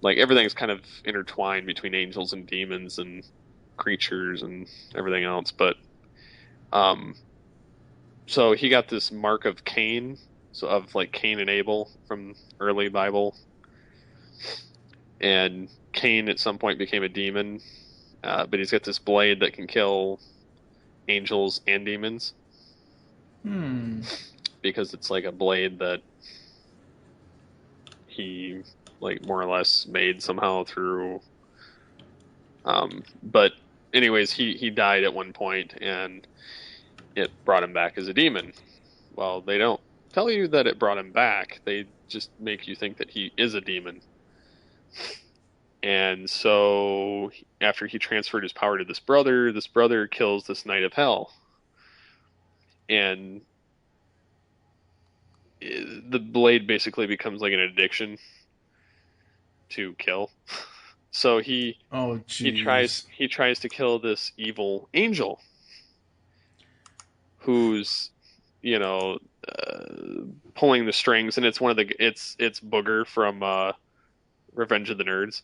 like everything's kind of intertwined between angels and demons and creatures and everything else. But so he got this mark of Cain, so of like Cain and Abel from early Bible, and Cain at some point became a demon, but he's got this blade that can kill angels and demons. Because it's like a blade that he like more or less made somehow through. But anyways, he died at one point, and it brought him back as a demon. Well, they don't tell you that it brought him back. They just make you think that he is a demon. And so after he transferred his power to this brother kills this Knight of Hell. And the blade basically becomes like an addiction to kill. So he tries to kill this evil angel who's, pulling the strings, and it's it's Booger from Revenge of the Nerds.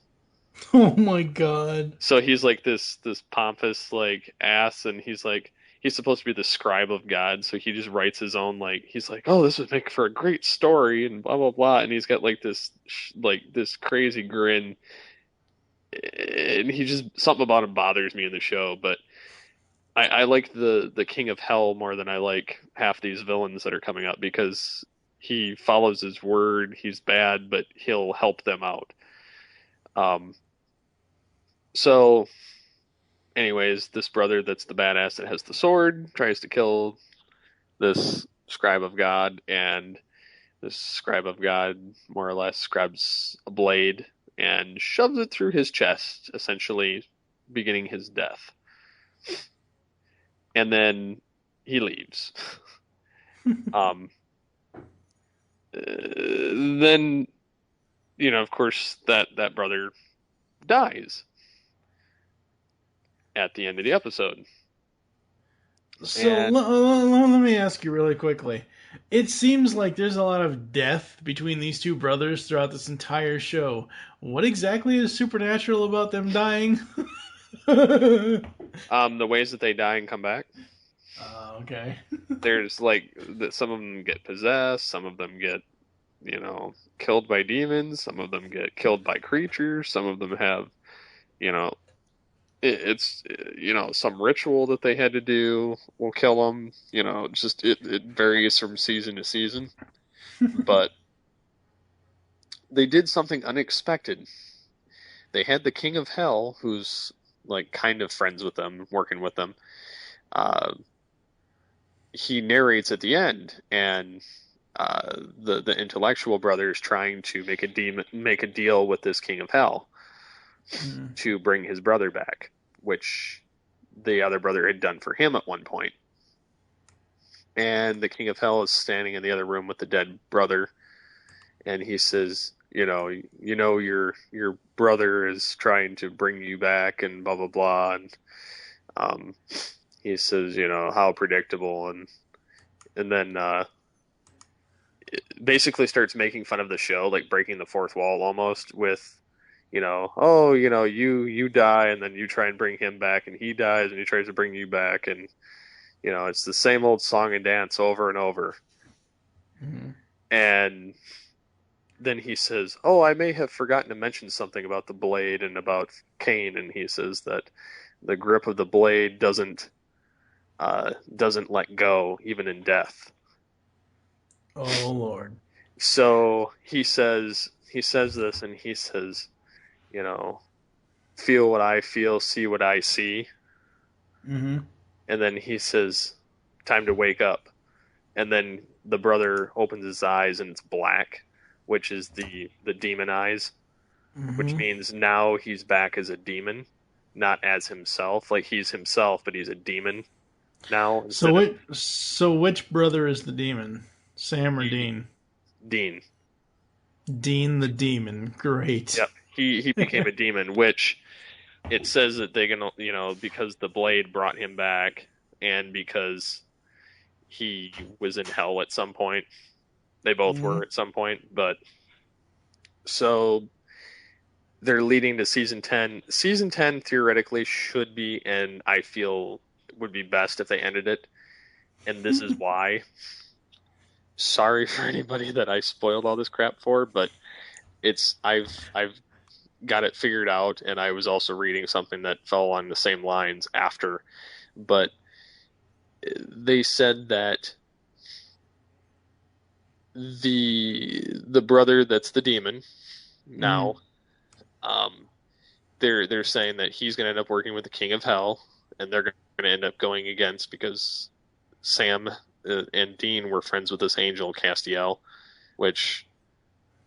Oh my god. So he's like this pompous like ass, and he's supposed to be the scribe of God, so he just writes his own, he's like, oh, this would make for a great story and blah blah blah, and he's got this crazy grin, and he just, something about him bothers me in the show. But I like the King of Hell more than I like half these villains that are coming up, because he follows his word. He's bad, but he'll help them out. So anyways, this brother that's the badass that has the sword tries to kill this scribe of God, and this scribe of God more or less grabs a blade and shoves it through his chest, essentially beginning his death. And then he leaves. Then, of course, that brother dies at the end of the episode. So let me ask you really quickly. It seems like there's a lot of death between these two brothers throughout this entire show. What exactly is supernatural about them dying? The ways that they die and come back. Okay. There's some of them get possessed, some of them get, killed by demons, some of them get killed by creatures, some of them have, it's some ritual that they had to do will kill them. It varies from season to season. But they did something unexpected. They had the King of Hell, who's kind of friends with them, working with them. He narrates at the end, and the intellectual brother is trying to make a deal with this King of Hell to bring his brother back, which the other brother had done for him at one point. And the King of Hell is standing in the other room with the dead brother, and he says, your brother is trying to bring you back, and blah blah blah, and he says, how predictable, and then it basically starts making fun of the show, breaking the fourth wall almost, with, you die, and then you try and bring him back, and he dies, and he tries to bring you back, and it's the same old song and dance over and over. Mm-hmm. And then he says, oh, I may have forgotten to mention something about the blade and about Cain, and he says that the grip of the blade doesn't let go even in death. Oh Lord. So he says this, and he says, feel what I feel, see what I see. Mm-hmm. And then he says, time to wake up. And then the brother opens his eyes, and it's black, which is the demon eyes, mm-hmm. which means now he's back as a demon, not as himself. He's himself, but he's a demon now. So which brother is the demon? Sam or Dean? Dean. Dean the demon. Great. Yep. He became a demon, which it says that they can, because the blade brought him back, and because he was in hell at some point. They both were at some point, but so they're leading to season 10. Season 10 theoretically should be, and I feel would be best if they ended it. And this is why. Sorry for anybody that I spoiled all this crap for, but I've got it figured out, and I was also reading something that fell on the same lines after. But they said that the brother that's the demon now, they're saying that he's going to end up working with the King of Hell, and they're going to end up going against, because Sam and Dean were friends with this angel, Castiel, which,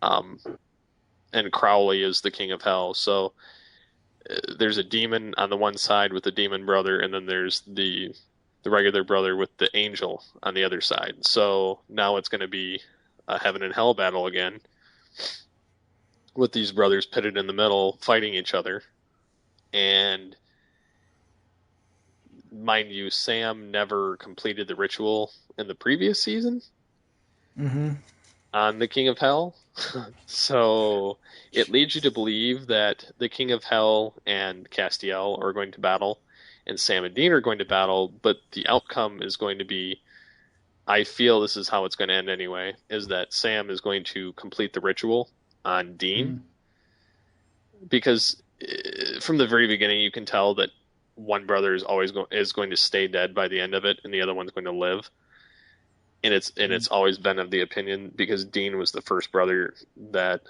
and Crowley is the king of hell. So there's a demon on the one side with the demon brother, and then there's the regular brother with the angel on the other side. So now it's going to be a heaven and hell battle again, with these brothers pitted in the middle fighting each other. And mind you, Sam never completed the ritual in the previous season on the King of Hell. So it leads you to believe that the King of Hell and Castiel are going to battle, and Sam and Dean are going to battle, but the outcome is going to be, I feel this is how it's going to end anyway, is that Sam is going to complete the ritual on Dean. Because from the very beginning, you can tell that one brother is always going to stay dead by the end of it, and the other one's going to live. And it's always been of the opinion, because Dean was the first brother that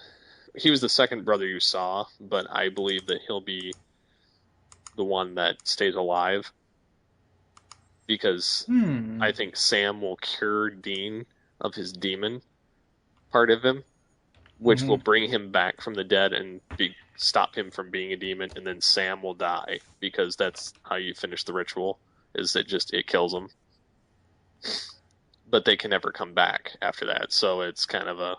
he was the second brother you saw, but I believe that he'll be the one that stays alive, because I think Sam will cure Dean of his demon part of him, which will bring him back from the dead and stop him from being a demon, and then Sam will die, because that's how you finish the ritual, is it kills them. But they can never come back after that, so it's kind of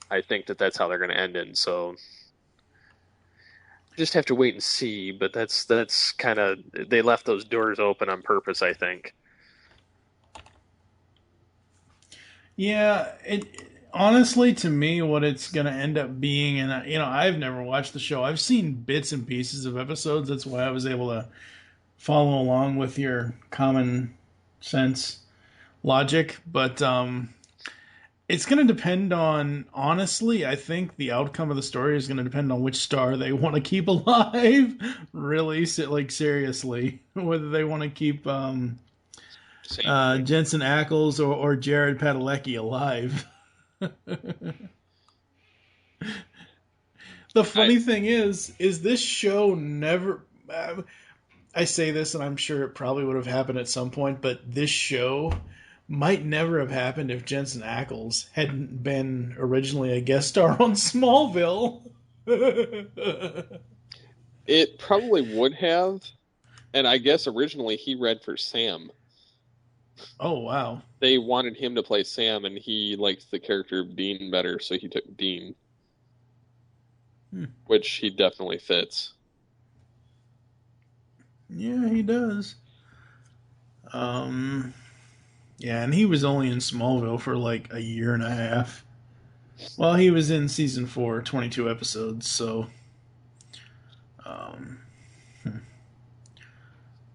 I think that's how they're going to end it, so just have to wait and see, but that's kind of, they left those doors open on purpose, I think. Yeah, honestly, to me, what it's going to end up being, and I've never watched the show. I've seen bits and pieces of episodes. That's why I was able to follow along with your common sense logic. But it's going to depend on, honestly, I think the outcome of the story is going to depend on which star they want to keep alive. Really, seriously, whether they want to keep Jensen Ackles or Jared Padalecki alive. The funny thing is this show never, I say this and I'm sure it probably would have happened at some point, but this show might never have happened if Jensen Ackles hadn't been originally a guest star on Smallville. It probably would have, and I guess originally he read for Sam. Oh, wow. They wanted him to play Sam, and he liked the character of Dean better, so he took Dean. Which he definitely fits. Yeah, he does. Yeah, and he was only in Smallville for like a year and a half. Well, he was in season 4, 22 episodes, so...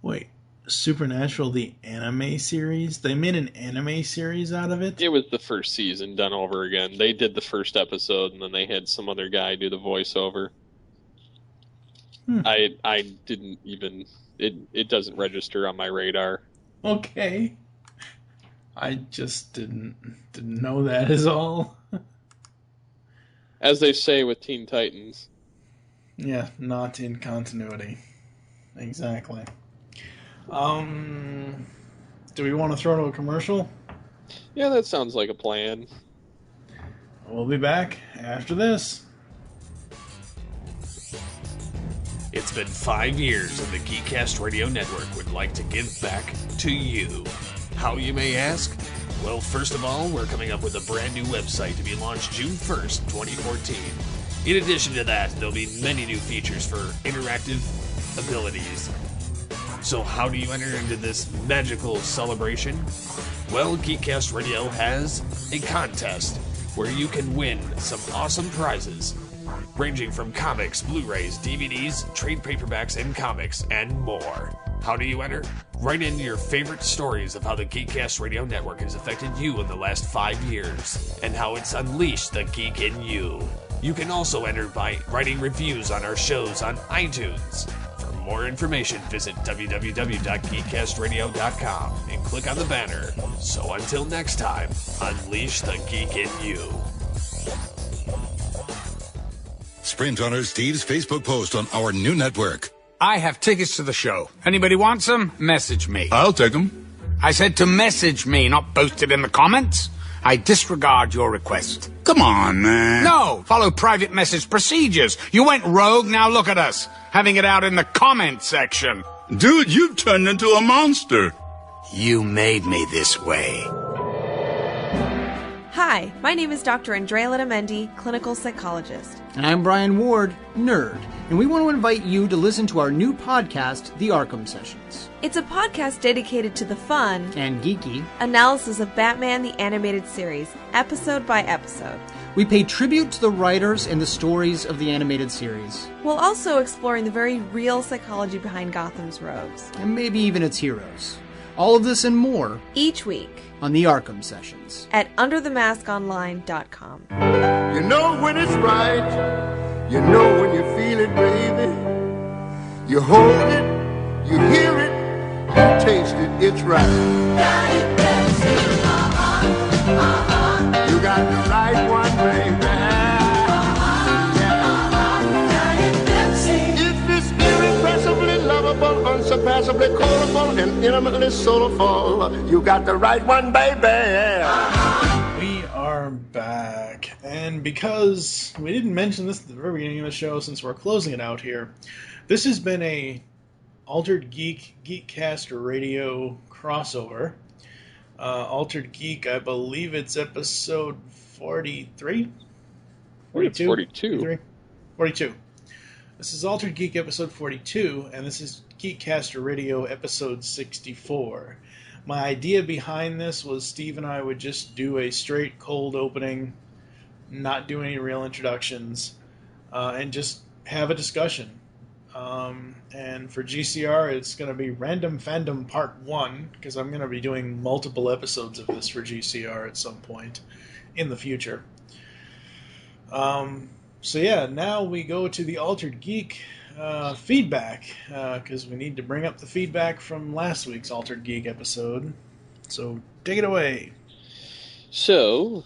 Wait, Supernatural, the anime series? They made an anime series out of it? It was the first season done over again. They did the first episode, and then they had some other guy do the voiceover. I didn't even... It doesn't register on my radar. Okay. I just didn't know that is all. As they say with Teen Titans. Yeah, not in continuity. Exactly. Do we want to throw to a commercial? Yeah, that sounds like a plan. We'll be back after this. It's been 5 years, and the GeekCast Radio Network would like to give back to you. How, you may ask? Well, first of all, we're coming up with a brand new website to be launched June 1st, 2014. In addition to that, there'll be many new features for interactive abilities. So how do you enter into this magical celebration? Well, GeekCast Radio has a contest where you can win some awesome prizes, ranging from comics, Blu-rays, DVDs, trade paperbacks, and comics, and more. How do you enter? Write in your favorite stories of how the GeekCast Radio Network has affected you in the last 5 years, and how it's unleashed the geek in you. You can also enter by writing reviews on our shows on iTunes. For more information, visit www.geekcastradio.com and click on the banner. So until next time, unleash the geek in you. Sprint honors Steve's Facebook post on our new network. I have tickets to the show. Anybody want some? Message me. I'll take them. I said to message me, not post it in the comments. I disregard your request. Come on, man. No, follow private message procedures. You went rogue, now look at us. Having it out in the comment section. Dude, you've turned into a monster. You made me this way. Hi, my name is Dr. Andrea Letamendi, clinical psychologist. And I'm Brian Ward, nerd. And we want to invite you to listen to our new podcast, The Arkham Sessions. It's a podcast dedicated to the fun And geeky. analysis of Batman the Animated Series, episode by episode, We pay tribute to the writers and the stories of the animated series. while also exploring the very real psychology behind Gotham's rogues. And maybe even its heroes. All of this and more Each week on The Arkham Sessions. at underthemaskonline.com. You know when it's right. You know when you feel it, baby. You hold it, you hear it, you taste it, it's right. You got the right one, baby. If it's irrepressibly lovable, unsurpassably callable, and intimately soulful, you got the right one, baby. We are back, and because we didn't mention this at the very beginning of the show, since we're closing it out here, this has been a Altered Geek GeekCast Radio crossover. Altered Geek, I believe it's episode 43? 42? 42. 42. This is Altered Geek episode 42, and this is GeekCast Radio episode 64. My idea behind this was Steve and I would just do a straight cold opening, not do any real introductions, and just have a discussion. And for GCR, it's going to be Random Fandom Part 1, because I'm going to be doing multiple episodes of this for GCR at some point in the future. So yeah, now we go to the Altered Geek feedback, because we need to bring up the feedback from last week's Altered Geek episode. So take it away. So,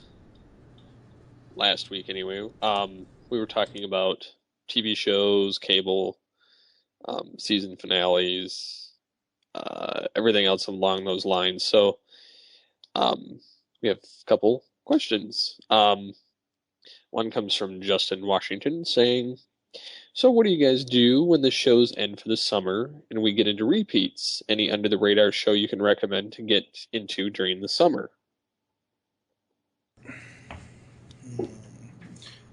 last week anyway, we were talking about TV shows, cable, season finales, everything else along those lines. So, we have a couple questions. One comes from Justin Washington saying, so what do you guys do when the shows end for the summer and we get into repeats? Any under-the-radar show you can recommend to get into during the summer?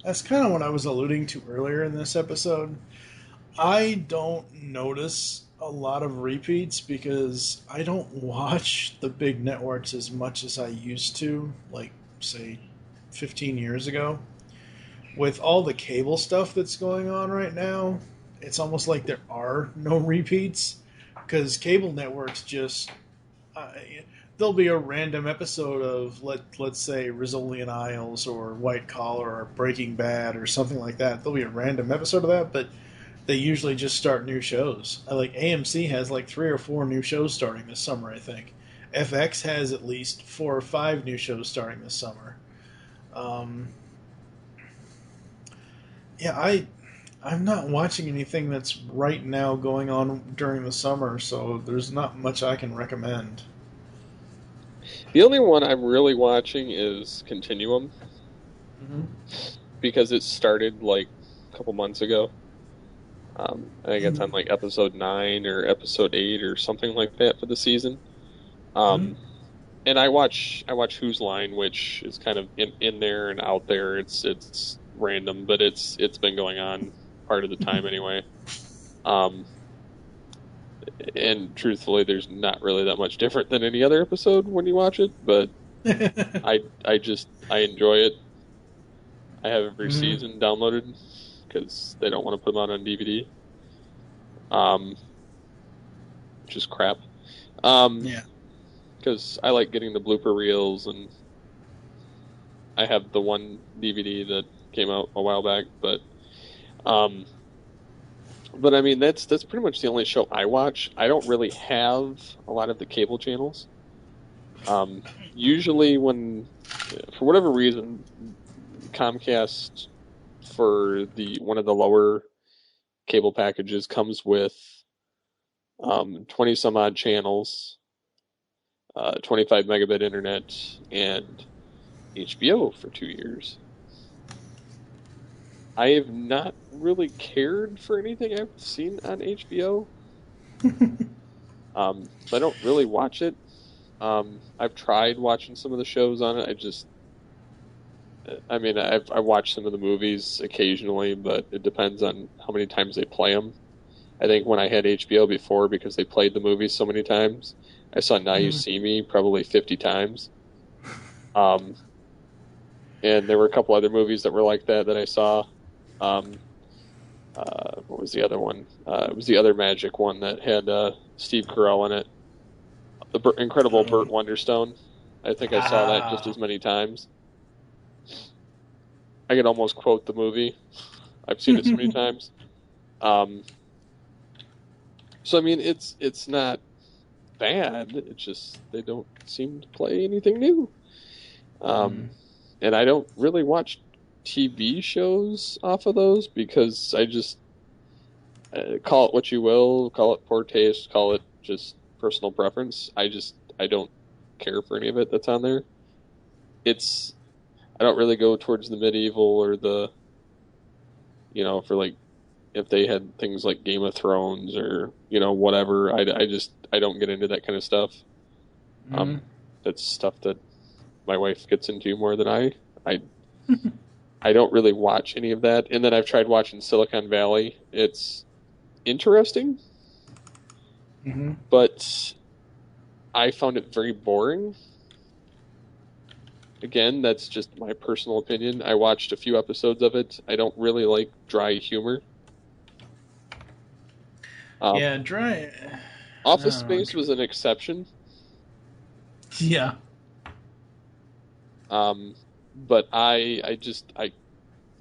That's kind of what I was alluding to earlier in this episode. I don't notice a lot of repeats because I don't watch the big networks as much as I used to, like, say, 15 years ago. With all the cable stuff that's going on right now, it's almost like there are no repeats, because cable networks just... there'll be a random episode of, let's say, Rizzoli and Isles, or White Collar, or Breaking Bad, or something like that. There'll be a random episode of that, but they usually just start new shows. Like, AMC has like 3 or 4 new shows starting this summer, I think. FX has at least 4 or 5 new shows starting this summer. Yeah, I'm not watching anything that's right now going on during the summer, so there's not much I can recommend. The only one I'm really watching is Continuum. Mm-hmm. Because it started like a couple months ago. I think it's on like episode 9 or episode 8 or something like that for the season. And I watch Who's Line, which is kind of in there and out there. It's random, but it's been going on part of the time anyway. And truthfully, there's not really that much different than any other episode when you watch it, but I enjoy it. I have every season downloaded because they don't want to put them out on DVD. Which is crap. Yeah. Because I like getting the blooper reels, and I have the one DVD that came out a while back, but I mean that's pretty much the only show I watch. I don't really have a lot of the cable channels. Usually when, for whatever reason, Comcast for one of the lower cable packages comes with 20 some odd channels. 25 megabit internet, and HBO for 2 years. I have not really cared for anything I've seen on HBO. So I don't really watch it. I've tried watching some of the shows on it. I watch some of the movies occasionally, but it depends on how many times they play them. I think when I had HBO before, because they played the movies so many times, I saw Now You See Me probably 50 times. And there were a couple other movies that were like that I saw. What was the other one? It was the other Magic one that had Steve Carell in it. The Incredible Burt Wonderstone. I think I saw that just as many times. I could almost quote the movie. I've seen it so many times. So I mean, it's not bad. It's just they don't seem to play anything new. And I don't really watch TV shows off of those because I just call it what you will, call it poor taste, call it just personal preference. I don't care for any of it that's on there. I don't really go towards the medieval or the, for like, if they had things like Game of Thrones or, whatever, I don't get into that kind of stuff. That's stuff that my wife gets into more than I don't really watch any of that. And then I've tried watching Silicon Valley. It's interesting, but I found it very boring. Again, that's just my personal opinion. I watched a few episodes of it. I don't really like dry humor. Dry. Office Space was an exception. Yeah. But I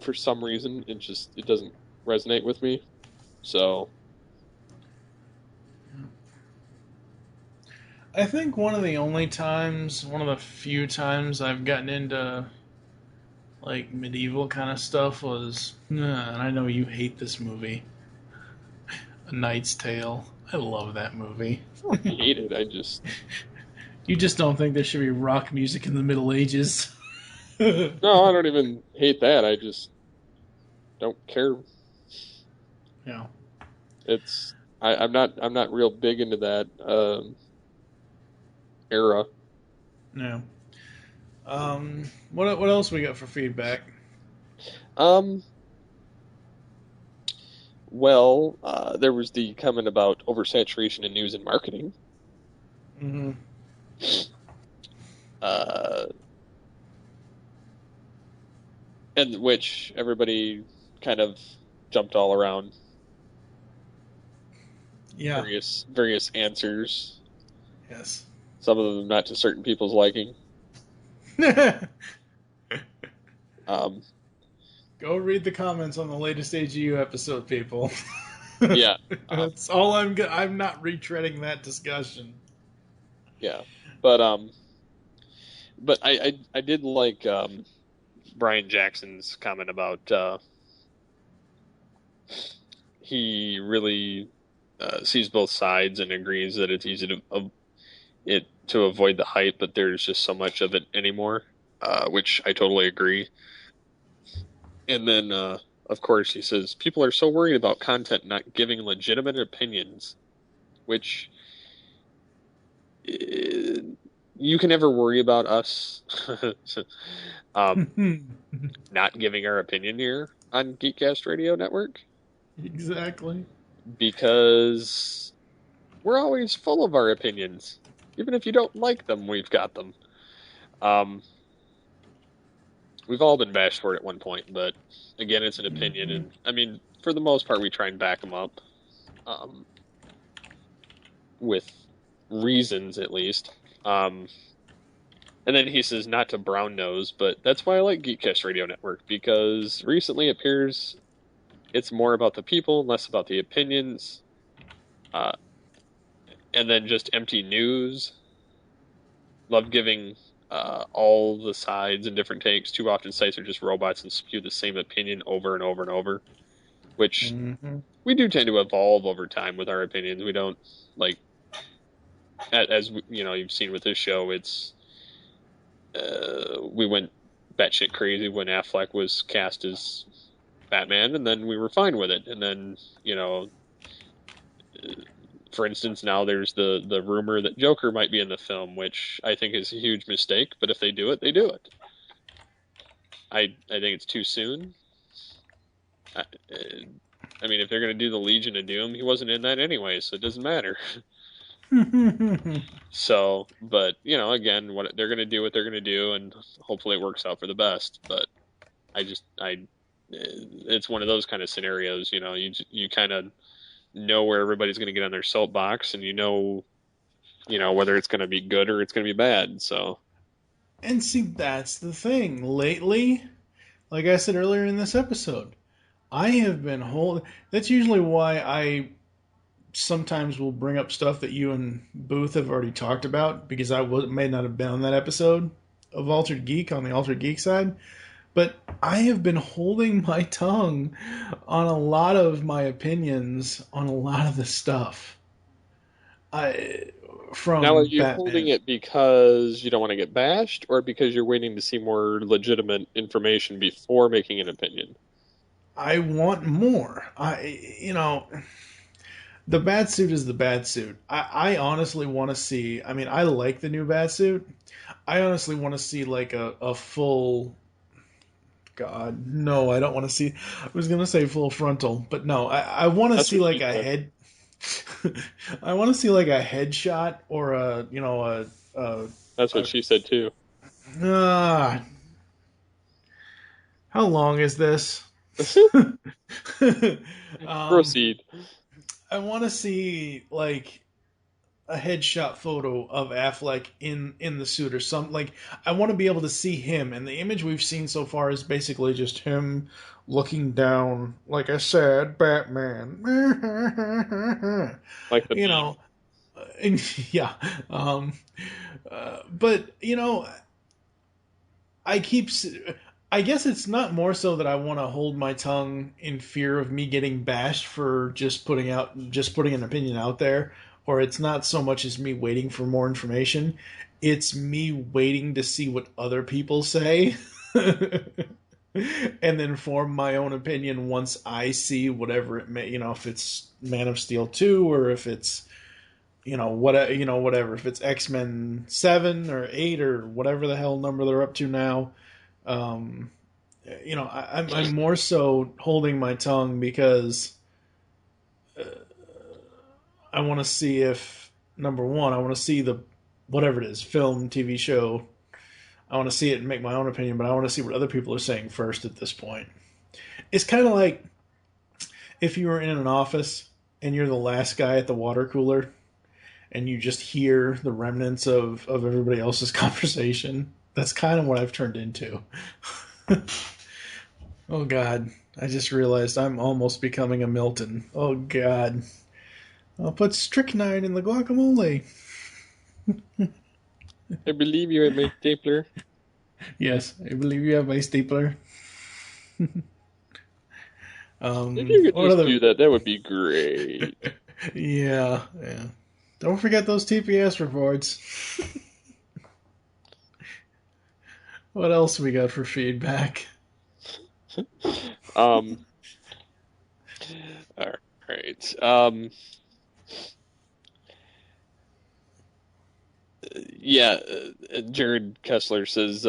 for some reason, it doesn't resonate with me. So. I think one of the few times I've gotten into like medieval kind of stuff was, and I know you hate this movie, A Knight's Tale. I love that movie. I hate it. You just don't think there should be rock music in the Middle Ages. No, I don't even hate that. I just don't care. Yeah. I'm not real big into that era. No. What else we got for feedback? Well, there was the comment about oversaturation in news and marketing. And which everybody kind of jumped all around. Yeah. Various answers. Yes. Some of them not to certain people's liking. Go read the comments on the latest AGU episode, people. Yeah. That's all I'm not retreading that discussion. Yeah. But I did like Brian Jackson's comment about he really sees both sides and agrees that it's easy to avoid the hype, but there's just so much of it anymore, which I totally agree. And then, of course, he says, people are so worried about content not giving legitimate opinions, which you can never worry about us not giving our opinion here on GeekCast Radio Network. Exactly. Because we're always full of our opinions. Even if you don't like them, we've got them. We've all been bashed for it at one point, but again, it's an opinion. And I mean, for the most part, we try and back them up with reasons, at least. And then he says, not to brown nose, but that's why I like GeekCast Radio Network, because recently it appears it's more about the people, less about the opinions. And then just empty news. Love giving all the sides and different takes. Too often sites are just robots and spew the same opinion over and over and over. Which we do tend to evolve over time with our opinions. We don't, like, as you've seen with this show, it's we went batshit crazy when Affleck was cast as Batman, and then we were fine with it. And then, for instance, now there's the rumor that Joker might be in the film, which I think is a huge mistake. But if they do it, they do it. I think it's too soon. I mean, if they're going to do the Legion of Doom, he wasn't in that anyway, so it doesn't matter. So, but again, what they're going to do, and hopefully it works out for the best. But it's one of those kind of scenarios. You kind of know where everybody's going to get on their soapbox, and whether it's going to be good or it's going to be bad. So, and see, that's the thing. Lately, like I said earlier in this episode, I have been holding. That's usually why I sometimes will bring up stuff that you and Booth have already talked about, because I may not have been on that episode of Altered Geek on the Altered Geek side. But I have been holding my tongue on a lot of my opinions on a lot of the stuff. Now, are you Batman. holding it because you don't want to get bashed, or because you're waiting to see more legitimate information before making an opinion? I want more. The Batsuit is the Batsuit. I honestly want to see. I mean, I like the new Batsuit. I honestly want to see like a full. God, no, I don't want to see. I was gonna say full frontal, but no, I want to see like a head. I want to see like a headshot or a. That's what she said too. How long is this? Proceed. I want to see like a headshot photo of Affleck in the suit or something. Like, I want to be able to see him, and the image we've seen so far is basically just him looking down like I said, Batman. Like the yeah. But I guess it's not more so that I want to hold my tongue in fear of me getting bashed for just putting an opinion out there, or it's not so much as me waiting for more information. It's me waiting to see what other people say and then form my own opinion once I see whatever it may, if it's Man of Steel 2 or if it's whatever, if it's X-Men 7 or 8 or whatever the hell number they're up to now. I'm more so holding my tongue because I want to see if, number one, I want to see the whatever it is, film, TV show. I want to see it and make my own opinion, but I want to see what other people are saying first at this point. It's kind of like if you were in an office and you're the last guy at the water cooler and you just hear the remnants of everybody else's conversation. That's kind of what I've turned into. Oh, God. I just realized I'm almost becoming a Milton. Oh, God. I'll put strychnine in the guacamole. I believe you have my stapler. Yes, I believe you have my stapler. If you could just do that, that would be great. Yeah. Don't forget those TPS reports. What else we got for feedback? All right. Jared Kessler says,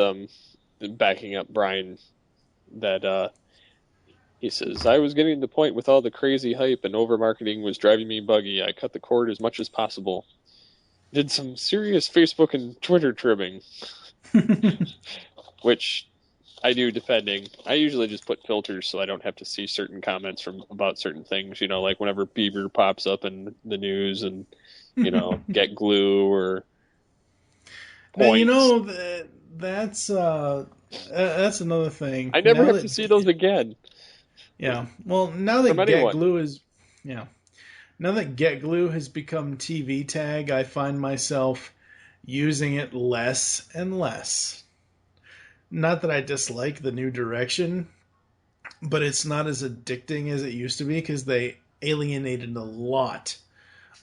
backing up Brian, that he says, I was getting to the point with all the crazy hype and over-marketing was driving me buggy. I cut the cord as much as possible. Did some serious Facebook and Twitter trimming. Which I do, depending. I usually just put filters so I don't have to see certain comments about certain things. Like whenever Bieber pops up in the news and, get glue or points. Now, that's another thing. I never have to see those again. Yeah. Well, now that now that Get Glue has become TV tag, I find myself using it less and less. Not that I dislike the new direction, but it's not as addicting as it used to be because they alienated a lot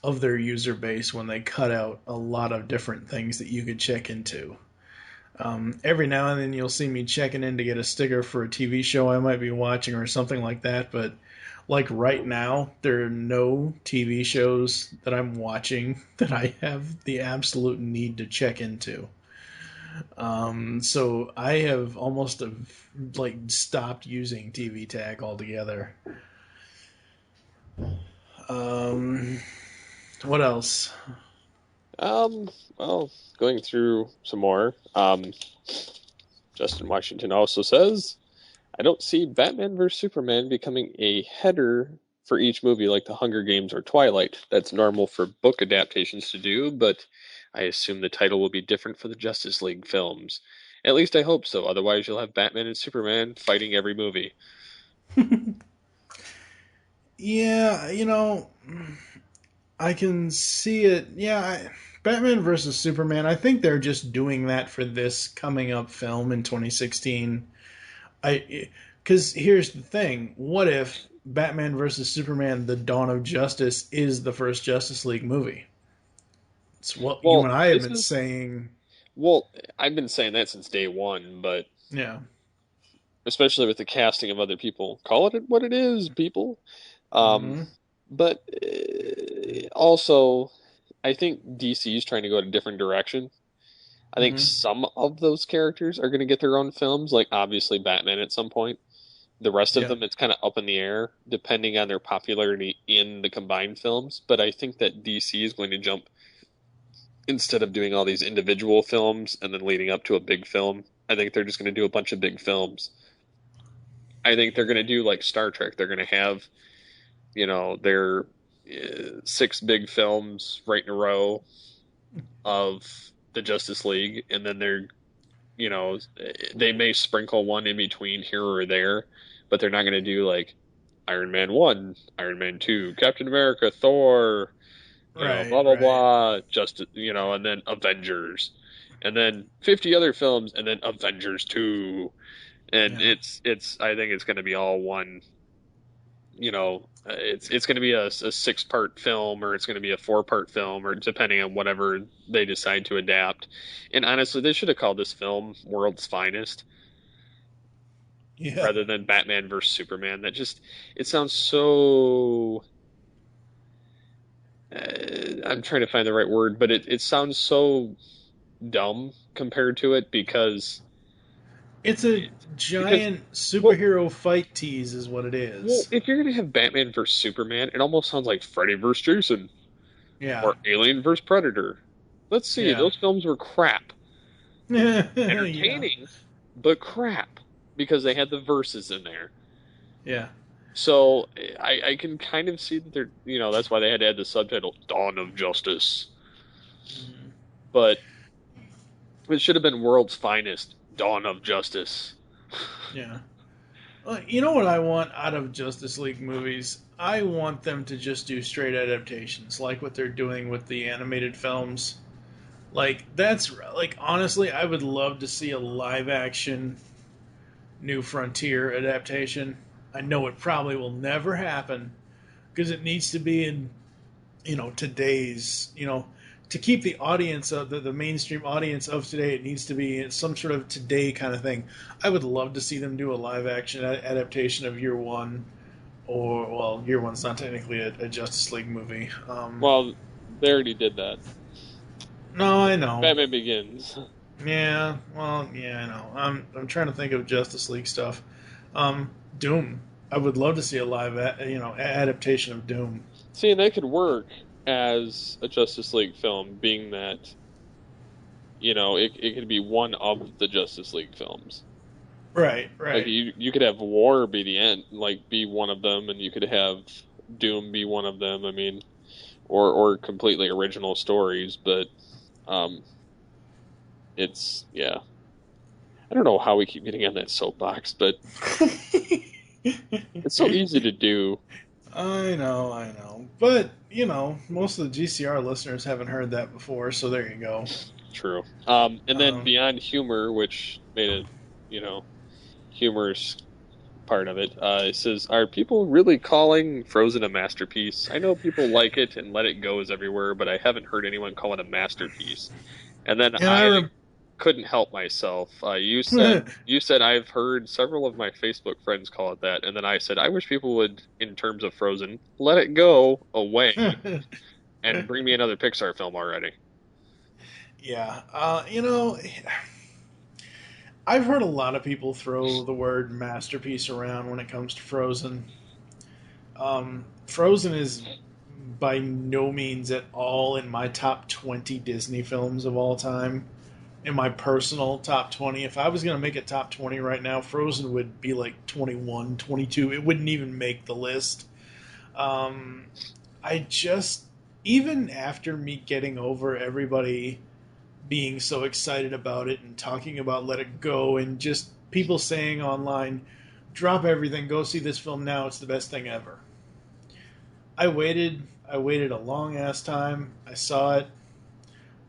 of their user base when they cut out a lot of different things that you could check into. Every now and then you'll see me checking in to get a sticker for a TV show I might be watching or something like that, but like right now, there are no TV shows that I'm watching that I have the absolute need to check into. So I have almost stopped using TV Tag altogether. What else? Well, going through some more. Justin Washington also says, I don't see Batman vs. Superman becoming a header for each movie like The Hunger Games or Twilight. That's normal for book adaptations to do, but I assume the title will be different for the Justice League films. At least I hope so, otherwise you'll have Batman and Superman fighting every movie. Yeah, I can see it. Yeah, Batman vs. Superman, I think they're just doing that for this coming up film in 2016. Because here's the thing. What if Batman vs. Superman, The Dawn of Justice is the first Justice League movie? It's what you and I have been saying. Well, I've been saying that since day one, but... Yeah. Especially with the casting of other people. Call it what it is, people. But also, I think DC is trying to go in a different direction. I think some of those characters are going to get their own films, like obviously Batman at some point. The rest of them, it's kind of up in the air, depending on their popularity in the combined films. But I think that DC is going to jump, instead of doing all these individual films and then leading up to a big film, I think they're just going to do a bunch of big films. I think they're going to do like Star Trek. They're going to have, their 6 big films right in a row of the Justice League, and then they're, they may sprinkle one in between here or there, but they're not going to do like Iron Man 1, Iron Man 2, Captain America, Thor, blah, blah, blah, and then Avengers, and then 50 other films, and then Avengers 2. And it's I think it's going to be all one, it's going to be a 6-part film, or it's going to be a 4-part film, or depending on whatever they decide to adapt. And honestly, they should have called this film World's Finest. Yeah. Rather than Batman vs. Superman. It sounds so... I'm trying to find the right word, but it sounds so dumb compared to it, because... It's a giant superhero fight tease is what it is. Well, if you're going to have Batman vs. Superman, it almost sounds like Freddy vs. Jason. Yeah. Or Alien vs. Predator. Let's see, those films were crap. Entertaining, but crap. Because they had the verses in there. Yeah. So, I can kind of see that they're, that's why they had to add the subtitle, Dawn of Justice. Mm-hmm. But it should have been World's Finest, Dawn of Justice. Yeah. Well, you know what I want out of Justice League movies? I want them to just do straight adaptations, like what they're doing with the animated films. Honestly, I would love to see a live-action New Frontier adaptation. I know it probably will never happen, because it needs to be in, today's, to keep the audience of the mainstream audience of today, it needs to be some sort of today kind of thing. I would love to see them do a live action adaptation of Year One, Year One's not technically a Justice League movie. Well, they already did that. No, I know. Batman Begins. Yeah, I know. I'm trying to think of Justice League stuff. Doom. I would love to see a live, adaptation of Doom. See, and that could work as a Justice League film, being that, it could be one of the Justice League films. Right. Like you could have War be the end, be one of them, and you could have Doom be one of them. I mean, or completely original stories, but it's I don't know how we keep getting on that soapbox, but it's so easy to do. I know. But, most of the GCR listeners haven't heard that before, so there you go. True. And then Beyond Humor, which made it, humorous part of it. It says, "Are people really calling Frozen a masterpiece? I know people like it and Let It Go is everywhere, but I haven't heard anyone call it a masterpiece." And then I couldn't help myself. You said I've heard several of my Facebook friends call it that, and then I said I wish people would, in terms of Frozen, let it go away and bring me another Pixar film already. Yeah, I've heard a lot of people throw the word masterpiece around when it comes to Frozen. Frozen is by no means at all in my top 20 Disney films of all time. In my personal top 20, if I was going to make a top 20 right now, Frozen would be like 21, 22. It wouldn't even make the list. Even after me getting over everybody being so excited about it and talking about Let It Go and just people saying online, drop everything, go see this film now, it's the best thing ever. I waited a long ass time. I saw it.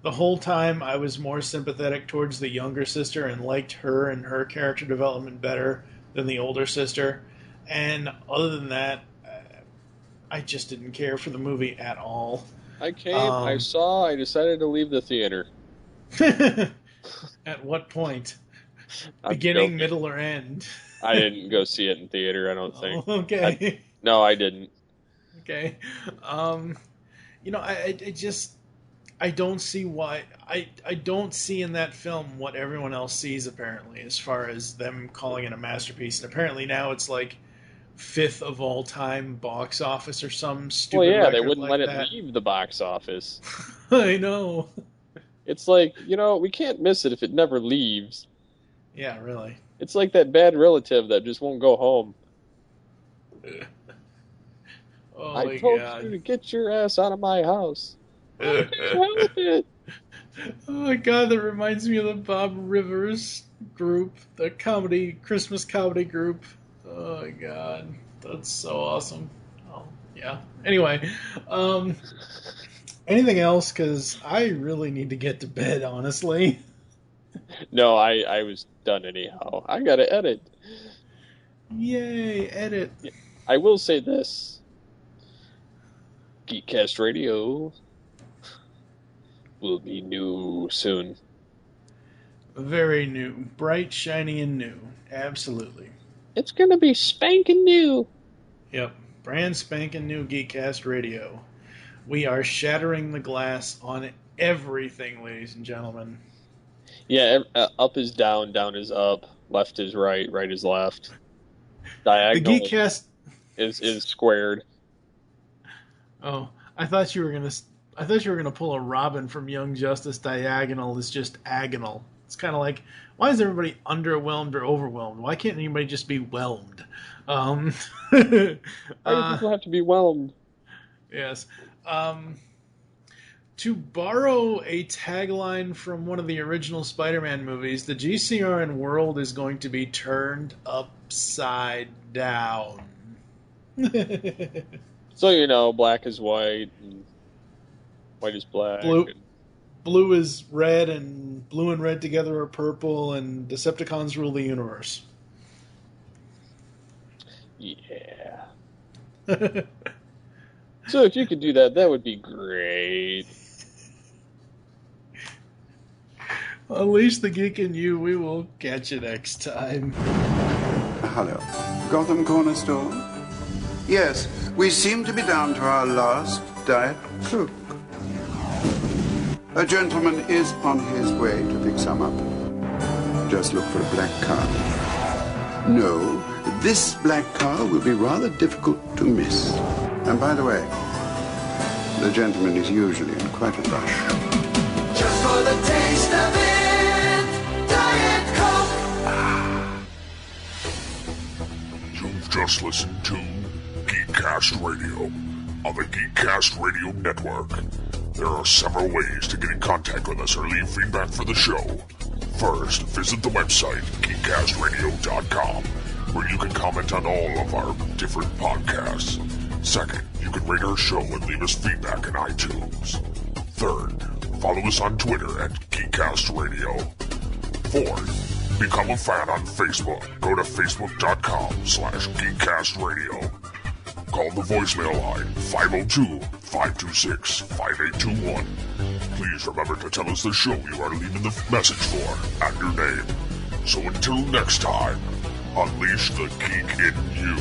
The whole time I was more sympathetic towards the younger sister and liked her and her character development better than the older sister. And other than that, I just didn't care for the movie at all. I came, I saw, I decided to leave the theater. At what point? Beginning, middle, or end? I didn't go see it in theater, I don't think. Oh, okay. No, I didn't. Okay. I don't see why. I don't see in that film what everyone else sees, apparently, as far as them calling it a masterpiece. And apparently now it's like 5th of all time box office or some stupid record. Well, yeah, they wouldn't like let that. it leave the box office. I know. It's like, we can't miss it if it never leaves. Yeah, really. It's like that bad relative that just won't go home. Oh, I told you to get your ass out of my house. I can't help it. Oh my god, that reminds me of the Bob Rivers group, the Christmas comedy group. Oh my god, that's so awesome. Oh, yeah. Anyway, anything else? Because I really need to get to bed, honestly. No, I was done anyhow. I gotta edit. Yay, edit. I will say this. GeekCast Radio will be new soon. Very new. Bright, shiny, and new. Absolutely. It's gonna be spanking new. Yep. Brand spanking new GeekCast Radio. We are shattering the glass on everything, ladies and gentlemen. Yeah, up is down, down is up, left is right, right is left. Diagonal the GeekCast is squared. Oh, I thought you were gonna pull a Robin from Young Justice. Diagonal is just agonal. It's kind of like, why is everybody underwhelmed or overwhelmed? Why can't anybody just be whelmed? Why do people have to be whelmed? Yes. To borrow a tagline from one of the original Spider-Man movies, the GCRN world is going to be turned upside down. So, black is white, and white is black. Blue is red, and blue and red together are purple, and Decepticons rule the universe. Yeah. So if you could do that, that would be great. Unleash the geek in you. We will catch you next time. Hello. Gotham Corner Store? Yes, we seem to be down to our last Diet Coke. A gentleman is on his way to pick some up. Just look for a black car. No, this black car will be rather difficult to miss. And by the way, the gentleman is usually in quite a rush. Just for the taste of it, Diet Coke. You've just listened to GeekCast Radio on the GeekCast Radio Network. There are several ways to get in contact with us or leave feedback for the show. First, visit the website, geekcastradio.com, where you can comment on all of our different podcasts. Second, you can rate our show and leave us feedback in iTunes. Third, follow us on Twitter at GeekCast Radio. Fourth, Become a fan on Facebook. Go to facebook.com/GeekCastRadio. Call the voicemail line 502-526-5821. Please remember to tell us the show you are leaving the message for and your name. So until next time, unleash the geek in you.